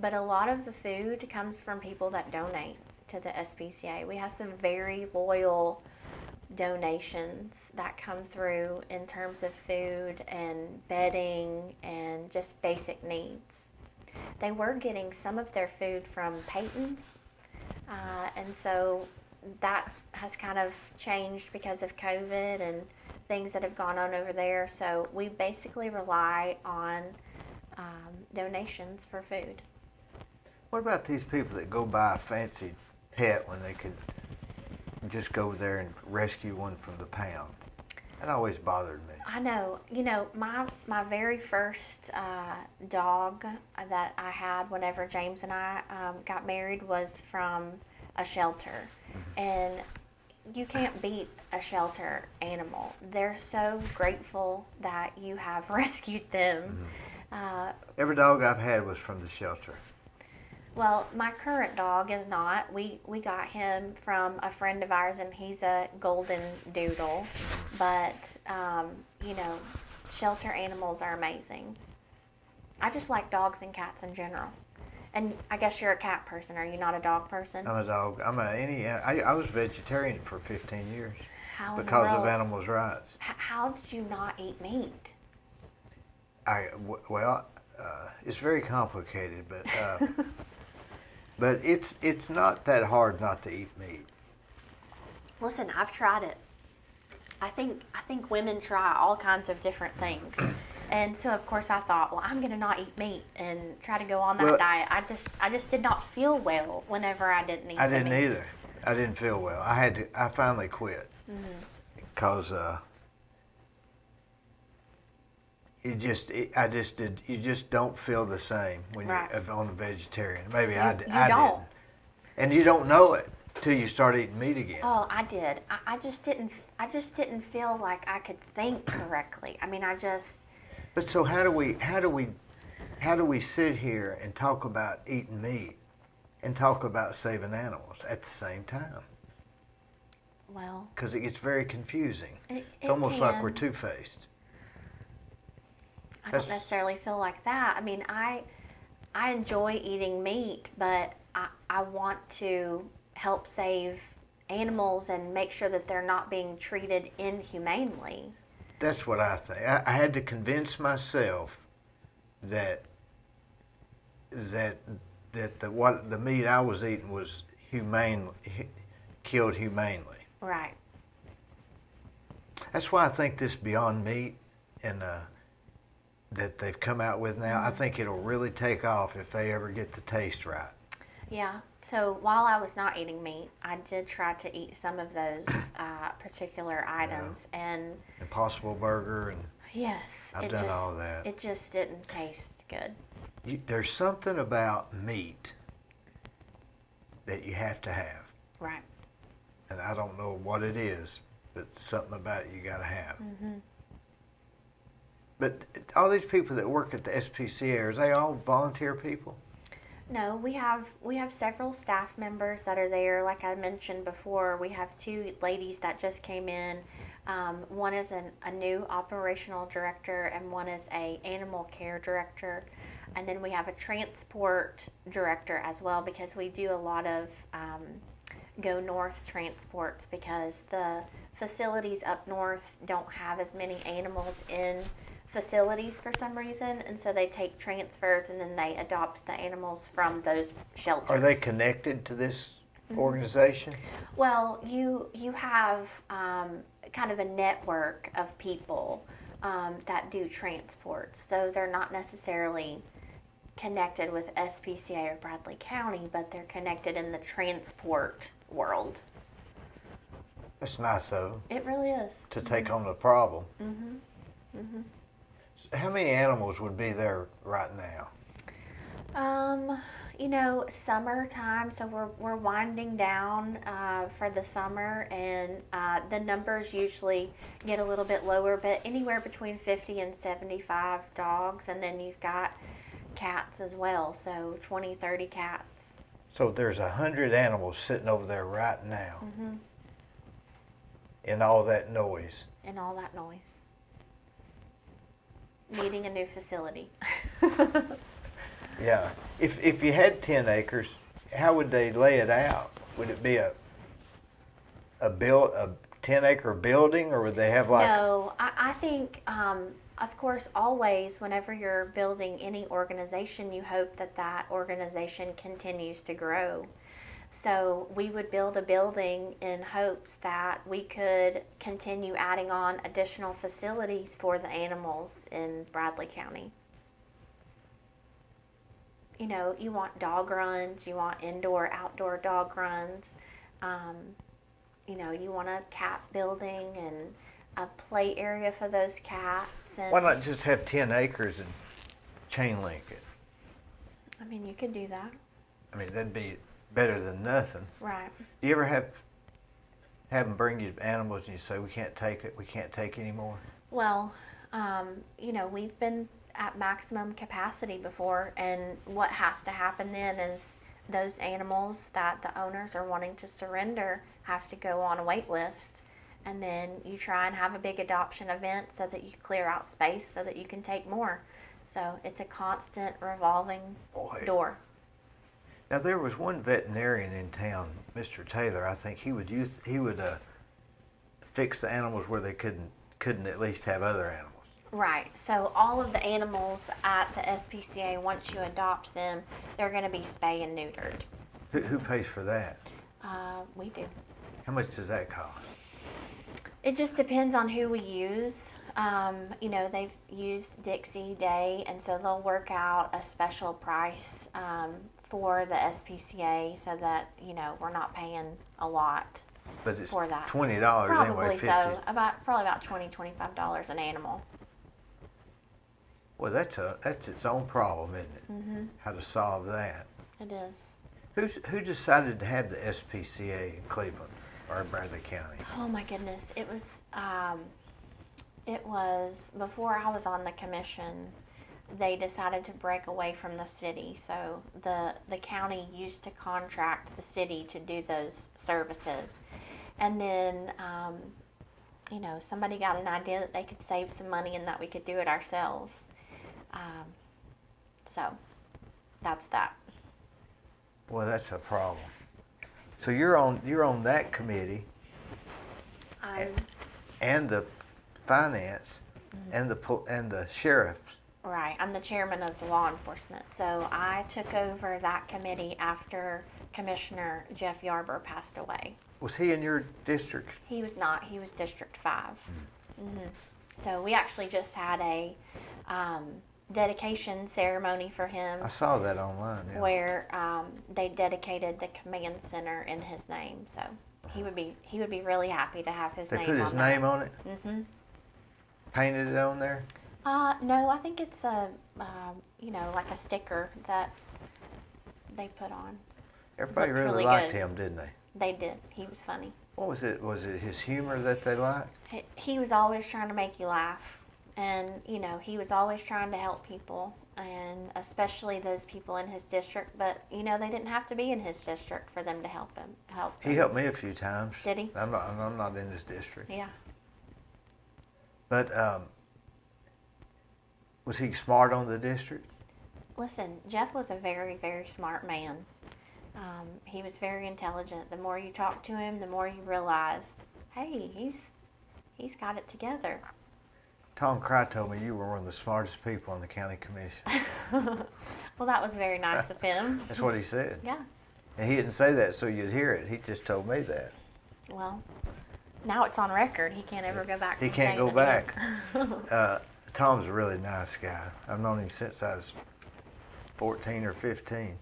But a lot of the food comes from people that donate to the SPCA. We have some very loyal donations that come through in terms of food and bedding and just basic needs. They were getting some of their food from Peyton's, and so that has kind of changed because of COVID and things that have gone on over there. So we basically rely on donations for food. What about these people that go buy a fancy pet when they could just go there and rescue one from the pound? That always bothered me. I know. You know, my very first dog that I had whenever James and I got married was from a shelter. And you can't beat a shelter animal. They're so grateful that you have rescued them. Every dog I've had was from the shelter. Well, my current dog is not. We got him from a friend of ours, and he's a golden doodle. But, you know, shelter animals are amazing. I just like dogs and cats in general. And I guess you're a cat person. Are you not a dog person? I'm a dog. I was vegetarian for 15 years How in the because of world- animals' rights. How did you not eat meat? It's very complicated, but but it's not that hard not to eat meat. Listen, I've tried it. I think women try all kinds of different things. And so of course I thought, well, I'm gonna not eat meat and try to go on that Well- diet. I just did not feel well whenever I didn't eat I the didn't meat. either. I didn't feel well. I finally quit because you just don't feel the same when Right. you're on a vegetarian. Maybe You I don't. didn't. And you don't know it till you start eating meat again. Oh, I did. I just didn't feel like I could think correctly. I mean, But so how do we sit here and talk about eating meat and talk about saving animals at the same time? well, Because it gets very confusing. it It's almost like can. we're two-faced. I That's- don't necessarily feel like that. I mean, I enjoy eating meat, but I want to help save animals and make sure that they're not being treated inhumanely. That's what I think. I had to convince myself that the meat I was eating was killed humanely. Right. That's why I think this Beyond Meat and that they've come out with now, I think it'll really take off if they ever get the taste right. Yeah. So while I was not eating meat, I did try to eat some of those particular items, and Impossible Burger, and yes, I've it done just all that. it just didn't taste good. There's something about meat that you have to have, Right. and I don't know what it is, but something about it you got to have. Mm-hmm. But all these people that work at the SPCA, are they all volunteer people? No, we have several staff members that are there. Like I mentioned before, we have two ladies that just came in. One is a new operational director, and one is a animal care director. And then we have a transport director as well, because we do a lot of go north transports, because the facilities up north don't have as many animals in facilities for some reason, and so they take transfers and then they adopt the animals from those shelters. Are they connected to this organization? Well, you have kind of a network of people that do transports, so they're not necessarily connected with SPCA or Bradley County, but they're connected in the transport world. That's nice of them It really is. to take on the problem. Mm-hmm. Mm-hmm. How many animals would be there right now? Summertime, so we're winding down for the summer, and the numbers usually get a little bit lower, but anywhere between 50 and 75 dogs, and then you've got cats as well, so 20, 30 cats. So there's 100 animals sitting over there right now, Mm-hmm. in all that noise. And all that noise. Needing a new facility. Yeah. If you had 10 acres, how would they lay it out? Would it be a 10-acre building, or would they have like? No, I think, of course, always whenever you're building any organization, you hope that that organization continues to grow. So we would build a building in hopes that we could continue adding on additional facilities for the animals in Bradley County. You know, you want dog runs, you want indoor, outdoor dog runs. You want a cat building and a play area for those cats. And Why not just have 10 acres and chain link it? I mean, you could do that. I mean, that'd be better than nothing. Right. Do you ever have them bring you animals and you say, we can't take it, we can't take anymore? Well, we've been at maximum capacity before, and what has to happen then is those animals that the owners are wanting to surrender have to go on a wait list, and then you try and have a big adoption event so that you clear out space so that you can take more. So it's a constant revolving door. Now there was one veterinarian in town, Mr. Taylor. I think he would fix the animals where they couldn't at least have other animals. Right. So all of the animals at the SPCA, once you adopt them, they're going to be spay and neutered. Who pays for that? We do. How much does that cost? It just depends on who we use. They've used Dixie Day, and so they'll work out a special price for the SPCA so that, we're not paying a lot But it's for that. $20 Probably anyway, 50. so. Probably about $20, $25 an animal. Well, that's its own problem, isn't it? Mm-hmm. How to solve that. It is. Who decided to have the SPCA in Cleveland or in Bradley County? Oh my goodness. It was before I was on the commission. They decided to break away from the city. So the county used to contract the city to do those services. And then, somebody got an idea that they could save some money and that we could do it ourselves. So that's that. Well, that's a problem. So you're on that committee, and the finance, Mm-hmm. and the sheriff. Right. I'm the chairman of the law enforcement. So I took over that committee after Commissioner Jeff Yarber passed away. Was he in your district? He was not. He was District 5. Mm-hmm. So we actually just had a dedication ceremony for him. I saw that online. Yeah. Where they dedicated the command center in his name. So he would be really happy to have his They name put on his that. name on it? Mm-hmm. Painted it on there? No, I think it's like a sticker that they put on. Everybody Looked really really liked good. him, didn't they? They did. He was funny. What was it? Was it his humor that they liked? He was always trying to make you laugh. And, you know, he was always trying to help people, and especially those people in his district. But, you know, they didn't have to be in his district for them to help him. He helped me a few times. Did he? I'm not in his district. Yeah. But was he smart on the district? Listen, Jeff was a very, very smart man. He was very intelligent. The more you talked to him, the more you realized, hey, he's got it together. Tom Cry told me you were one of the smartest people on the county commission. Well, that was very nice of him. That's what he said. Yeah. And he didn't say that so you'd hear it. He just told me that. Well, now it's on record. He can't ever go back. He can't go back. Tom's a really nice guy. I've known him since I was 14 or 15.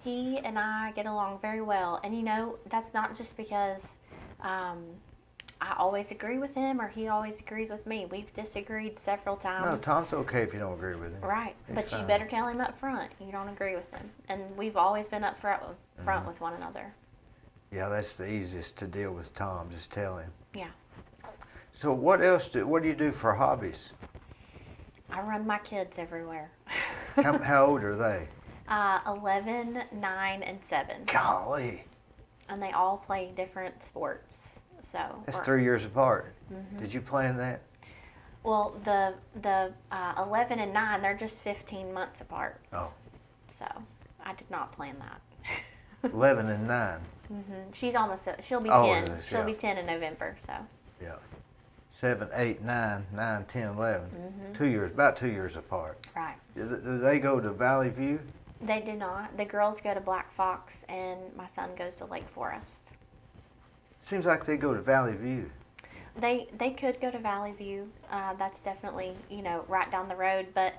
He and I get along very well. And, you know, that's not just because I always agree with him or he always agrees with me. We've disagreed several times. No, Tom's okay if you don't agree with him. Right. He's But fine. you better tell him up front you don't agree with him. And we've always been up front with one another. Yeah, that's the easiest to deal with Tom. Just tell him. Yeah. So what do you do for hobbies? I run my kids everywhere. How old are they? 11, 9, and 7. Golly. And they all play different sports. So That's 3 years apart. Mhm. Did you plan that? Well, the 11 and 9, they're just 15 months apart. Oh. So I did not plan that. 11 and 9. She's almost, she'll be Oh, 10. it is, She'll yeah. be 10 in November, so. Yeah. 7, 8, 9, 9, 10, 11. 2 years, about 2 years apart. Right. Do they go to Valley View? They do not. The girls go to Black Fox, and my son goes to Lake Forest. Seems like they go to Valley View. They could go to Valley View. That's definitely, you know, right down the road. But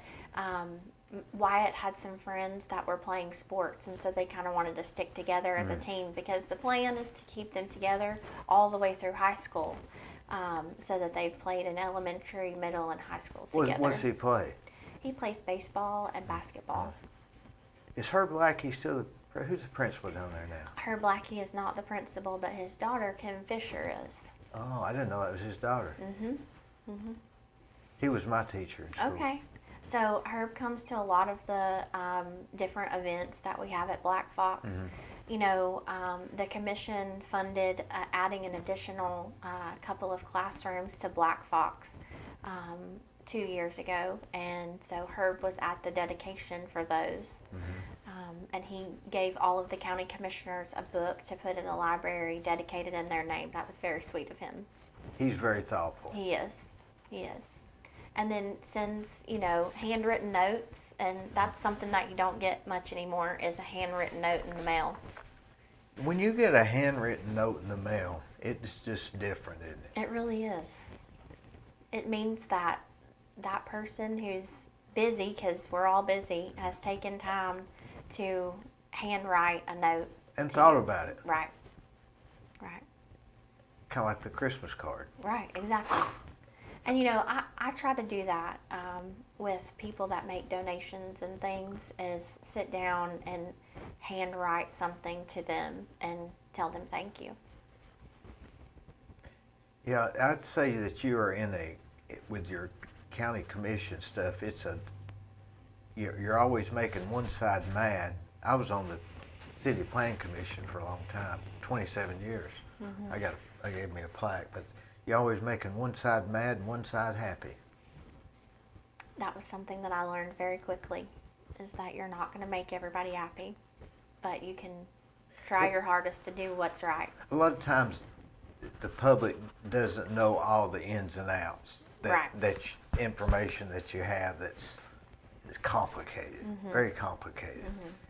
Wyatt had some friends that were playing sports, and so they kind of wanted to stick together as a team because the plan is to keep them together all the way through high school, so that they've played in elementary, middle, and high school together. What does he play? He plays baseball and basketball. Is Herb Blackie still who's the principal down there now? Herb Blackie is not the principal, but his daughter, Kim Fisher, is. Oh, I didn't know that was his daughter. Mm-hmm. He was my teacher in school. Okay. So Herb comes to a lot of the different events that we have at Black Fox. You know, the commission funded adding an additional couple of classrooms to Black Fox 2 years ago, and so Herb was at the dedication for those. And he gave all of the county commissioners a book to put in the library dedicated in their name. That was very sweet of him. He's very thoughtful. He is. And then sends, you know, handwritten notes, and that's something that you don't get much anymore, is a handwritten note in the mail. When you get a handwritten note in the mail, it's just different, isn't it? It really is. It means that that person who's busy, because we're all busy, has taken time to handwrite a note. And thought about it. Right. Kind of like the Christmas card. Right, exactly. And, you know, I try to do that with people that make donations and things, is sit down and handwrite something to them and tell them thank you. Yeah, I'd say that you are with your county commission stuff, you're always making one side mad. I was on the city plan commission for a long time, 27 years. I gave me a plaque, but you're always making one side mad and one side happy. That was something that I learned very quickly, is that you're not going to make everybody happy, but you can try your hardest to do what's right. A lot of times the public doesn't know all the ins and outs. That information that you have that's complicated, very complicated.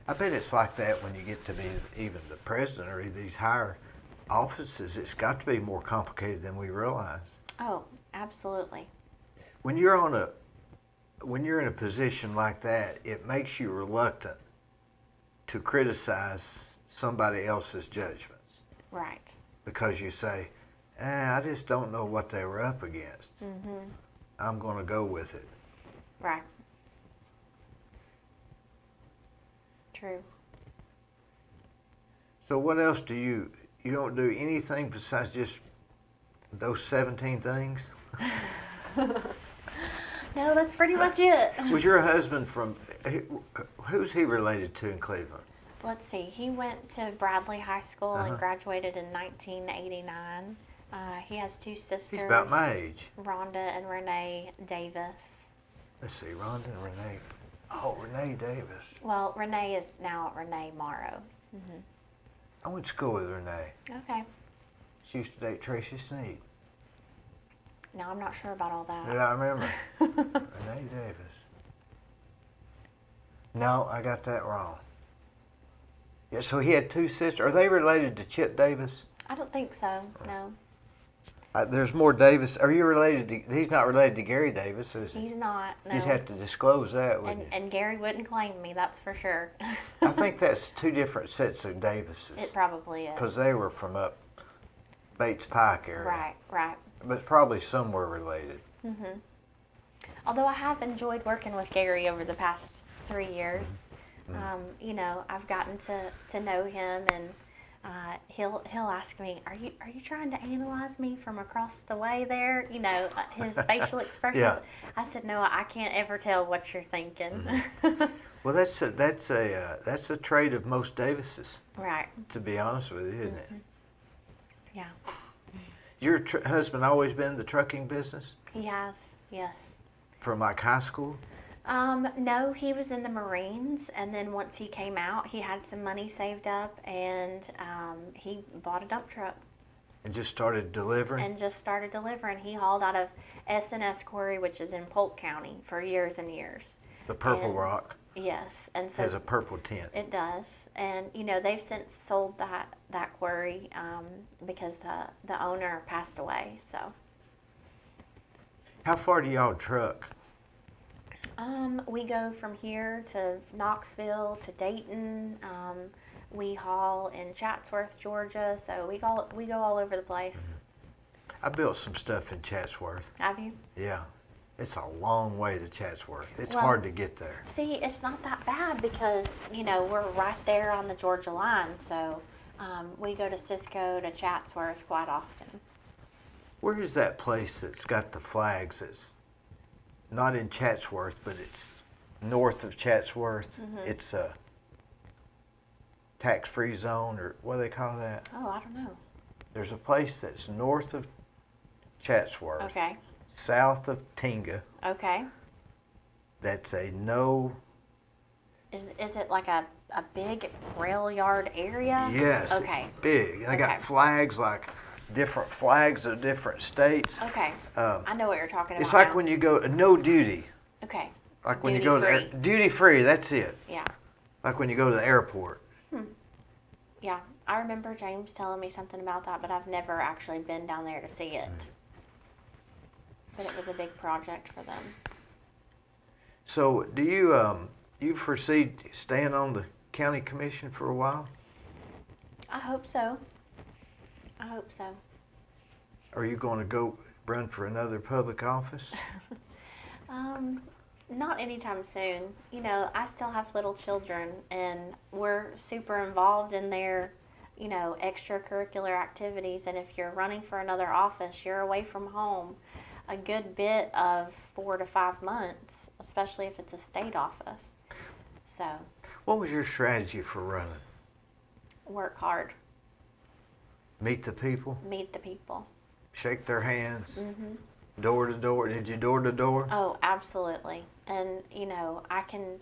I bet it's like that when you get to be even the president or these higher offices. It's got to be more complicated than we realize. Oh, absolutely. When you're in a position like that, it makes you reluctant to criticize somebody else's judgments. Right. Because you say, I just don't know what they were up against. I'm going to go with it. Right. True. So what else do you You don't do anything besides just those 17 things? No, that's pretty much it. Was your husband from, who's he related to in Cleveland? Let's see. He went to Bradley High School Uh-huh. and graduated in 1989. He has two sisters. He's about my age. Rhonda and Renee Davis. Let's see, Rhonda and Renee. Oh, Renee Davis. Well, Renee is now Renee Morrow. Hmm. I went to school with Renee. Okay. She used to date Tracy Sneed. No, I'm not sure about all that. Yeah, I remember. Renee Davis. No, I got that wrong. Yeah, so he had two sisters. Are they related to Chip Davis? I don't think so. No, There's more Davis. Are you related to? He's not related to Gary Davis, is he? he's not. No. You'd have to disclose that, wouldn't you? And Gary wouldn't claim me. That's for sure. I think that's two different sets of Davises. It probably is. Because they were from up Bates Pike area. Right, right. But probably somewhere related. Hmm. Although I have enjoyed working with Gary over the past 3 years. You know, I've gotten to know him, and he'll ask me, "Are you trying to analyze me from across the way there?" You know, his facial expressions. Yeah. I said, "No, I can't ever tell what you're thinking." Well, that's a trait of most Davises, Right. to be honest with you, isn't it? Yeah. Your husband always been in the trucking business He has. Yes. from like high school? No, he was in the Marines, and then once he came out, he had some money saved up, and he bought a dump truck And just started delivering? and just started delivering. He hauled out of S&S Quarry, which is in Polk County, for years and years. The Purple and- Rock Yes, and so has a purple tint. it does, and you know they've since sold that quarry because the owner passed away. So How far do y'all truck? we go from here to Knoxville to Dayton. We haul in Chatsworth, Georgia. So we go all over the place. I built some stuff in Chatsworth. Have you? Yeah. It's a long way to Chatsworth. It's Well- hard to get there. See, it's not that bad because you know we're right there on the Georgia line. So we go to Cisco to Chatsworth quite often. Where is that place that's got the flags? It's not in Chatsworth, but it's north of Chatsworth. It's a tax-free zone, or what do they call that? Oh, I don't know. There's a place that's north of Chatsworth, Okay. south of Tinga. Okay. That's a no. Is it like a big rail yard area? Yes, Okay. it's big. They Okay. got flags, like different flags of different states. Okay. Um, I know what you're talking about. It's like now. when you go no duty. Okay. Like when you Duty go to free. duty free. That's it. Yeah. Like when you go to the airport. Yeah. I remember James telling me something about that, but I've never actually been down there to see it. But it was a big project for them. So, do you foresee staying on the county commission for a while? I hope so. I hope so. Are you going to go run for another public office? Not anytime soon. You know, I still have little children, and we're super involved in their, you know, extracurricular activities. And if you're running for another office, you're away from home a good bit of 4 to 5 months, especially if it's a state office. So, What was your strategy for running? work hard, Meet the people, meet the people. shake their hands, Hmm. door to door. Did you door to door? Oh, absolutely. And, you know, I can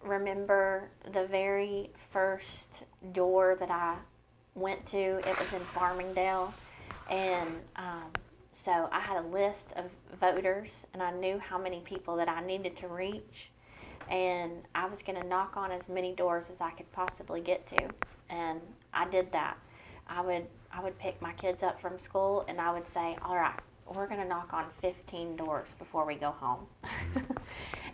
remember the very first door that I went to. It was in Farmingdale. And so I had a list of voters, and I knew how many people that I needed to reach. And I was going to knock on as many doors as I could possibly get to. And I did that. I would pick my kids up from school, and I would say, all right, we're going to knock on 15 doors before we go home.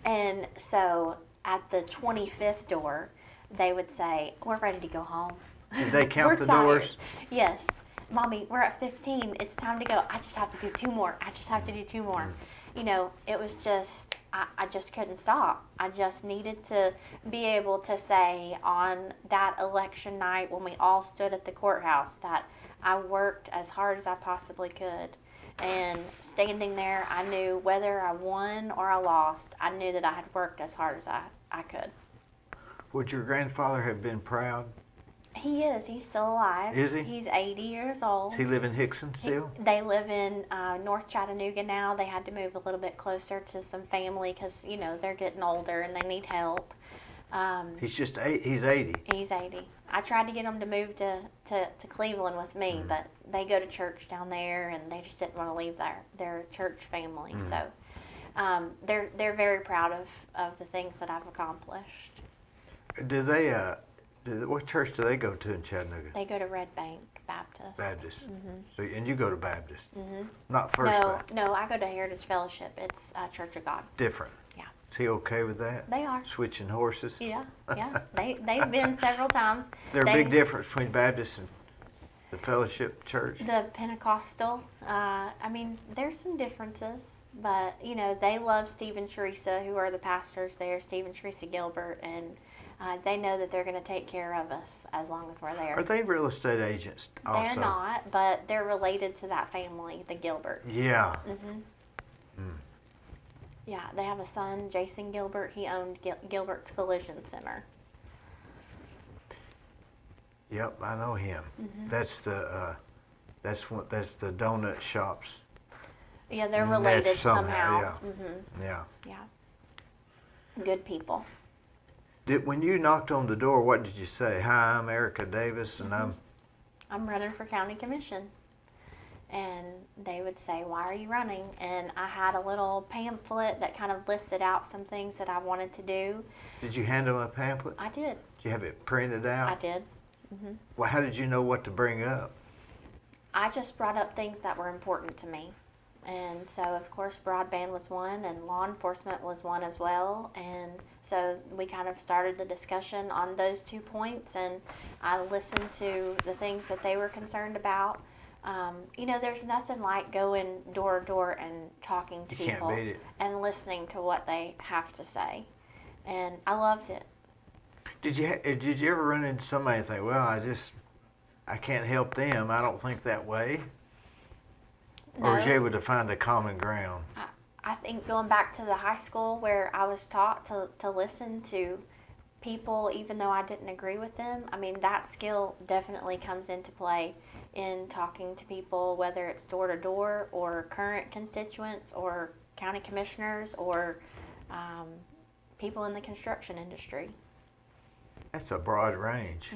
And so at the 25th door, they would say, we're ready to go home. Did they count We're the tired. doors? Yes. Mommy, we're at 15. It's time to go. I just have to do 2 more. I just have to do 2 more. You know, it was just, I just couldn't stop. I just needed to be able to say on that election night when we all stood at the courthouse that I worked as hard as I possibly could. And standing there, I knew whether I won or I lost, I knew that I had worked as hard as I could. Would your grandfather have been proud? He is. He's still alive. Is he? He's 80 years old. Does he live in Hickson still? They live in North Chattanooga now. They had to move a little bit closer to some family because, you know, they're getting older and they need help. He's 80. He's 80. I tried to get them to move to Cleveland with me, but they go to church down there and they just didn't want to leave their church family. So they're very proud of the things that I've accomplished. Do they, what church do they go to in Chattanooga? They go to Red Bank Baptist. Baptist. So, and you go to Baptist? Mm-hmm. Not First Baptist? No, I go to Heritage Fellowship. It's Church of God. Different? Yeah. Is he okay with that? They are. Switching horses? Yeah. They've been several times. Is there a big difference between Baptist and the Fellowship Church? The Pentecostal, I mean, there's some differences, but, you know, they love Steve and Teresa, who are the pastors there, Steve and Teresa Gilbert, and they know that they're going to take care of us as long as we're there. Are they real estate agents also? They're not, but they're related to that family, the Gilberts. Yeah. Yeah, they have a son, Jason Gilbert. He owned Gilbert's Collision Center. Yep, I know him. That's the that's the donut shops. Yeah, they're related somehow. Yeah. Yeah. Good people. When you knocked on the door, what did you say? Hi, I'm Erica Davis, and I'm running for county commission. And they would say, why are you running? And I had a little pamphlet that kind of listed out some things that I wanted to do. Did you hand them a pamphlet? I did. Did you have it printed out? I did. Well, how did you know what to bring up? I just brought up things that were important to me. And so, of course, broadband was one, and law enforcement was one as well. And so we kind of started the discussion on those 2 points, and I listened to the things that they were concerned about. You know, there's nothing like going door to door and talking to people and listening to what they have to say. And I loved it. Did you ever run into somebody and think, well, I can't help them, I don't think that way? No. Or was you able to find a common ground? I think going back to the high school where I was taught to listen to people even though I didn't agree with them, I mean, that skill definitely comes into play in talking to people, whether it's door to door or current constituents or county commissioners or people in the construction industry. That's a broad range.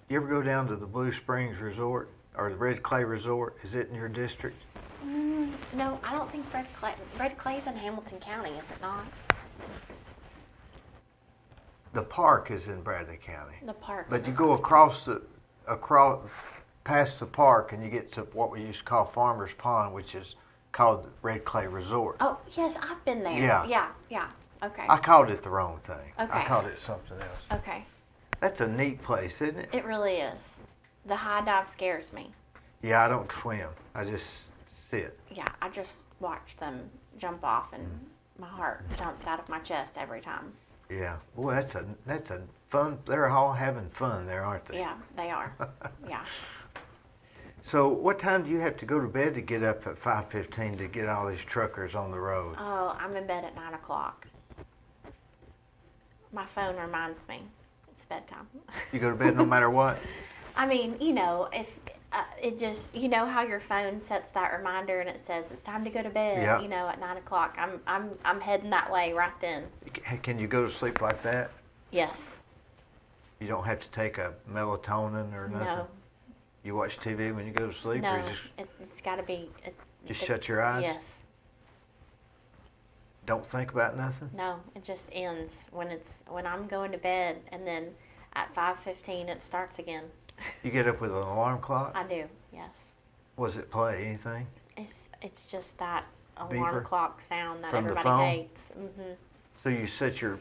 You ever go down to the Blue Springs Resort or the Red Clay Resort? Is it in your district? No, I don't think Red Clay's in Hamilton County, is it not? The park is in Bradley County. The park. But you go past the park and you get to what we used to call Farmer's Pond, which is called the Red Clay Resort. Oh, yes, I've been there. Yeah. Okay. I called it the wrong thing. Okay. I called it something else. Okay. That's a neat place, isn't it? It really is. The high dive scares me. Yeah, I don't swim. I just sit. Yeah, I just watch them jump off and my heart jumps out of my chest every time. Yeah. Boy, that's a fun. They're all having fun there, aren't they? Yeah, they are. Yeah. So what time do you have to go to bed to get up at 5:15 to get all these truckers on the road? Oh, I'm in bed at 9 o'clock. My phone reminds me it's bedtime. You go to bed no matter what? I mean, you know, if it just, you know how your phone sets that reminder and it says it's time to go to bed, Yeah. you know, at 9 o'clock. I'm heading that way right then. Can you go to sleep like that? Yes. You don't have to take a melatonin or nothing? No. You watch TV when you go to sleep? No, Or you it's got to be. just shut your eyes? Yes. Don't think about nothing? No, it just ends when I'm going to bed, and then at 5:15 it starts again. You get up with an alarm clock? I do, yes. What does it play? Anything? It's just that alarm Beeper? clock sound that From the everybody phone? hates. So you set you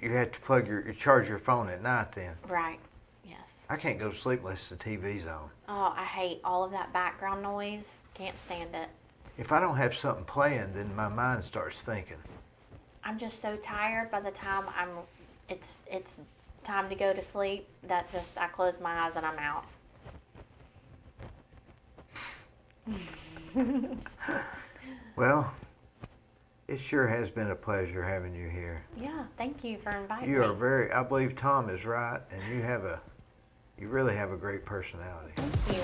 had to you charge your phone at night then? Right. Yes. I can't go to sleep unless the TV's on. Oh, I hate all of that background noise. Can't stand it. If I don't have something playing, then my mind starts thinking. I'm just so tired by the time it's time to go to sleep that just I close my eyes and I'm out. Well, it sure has been a pleasure having you here. Yeah, thank you for inviting You me. are very, I believe Tom is right, and you really have a great personality. Thank you.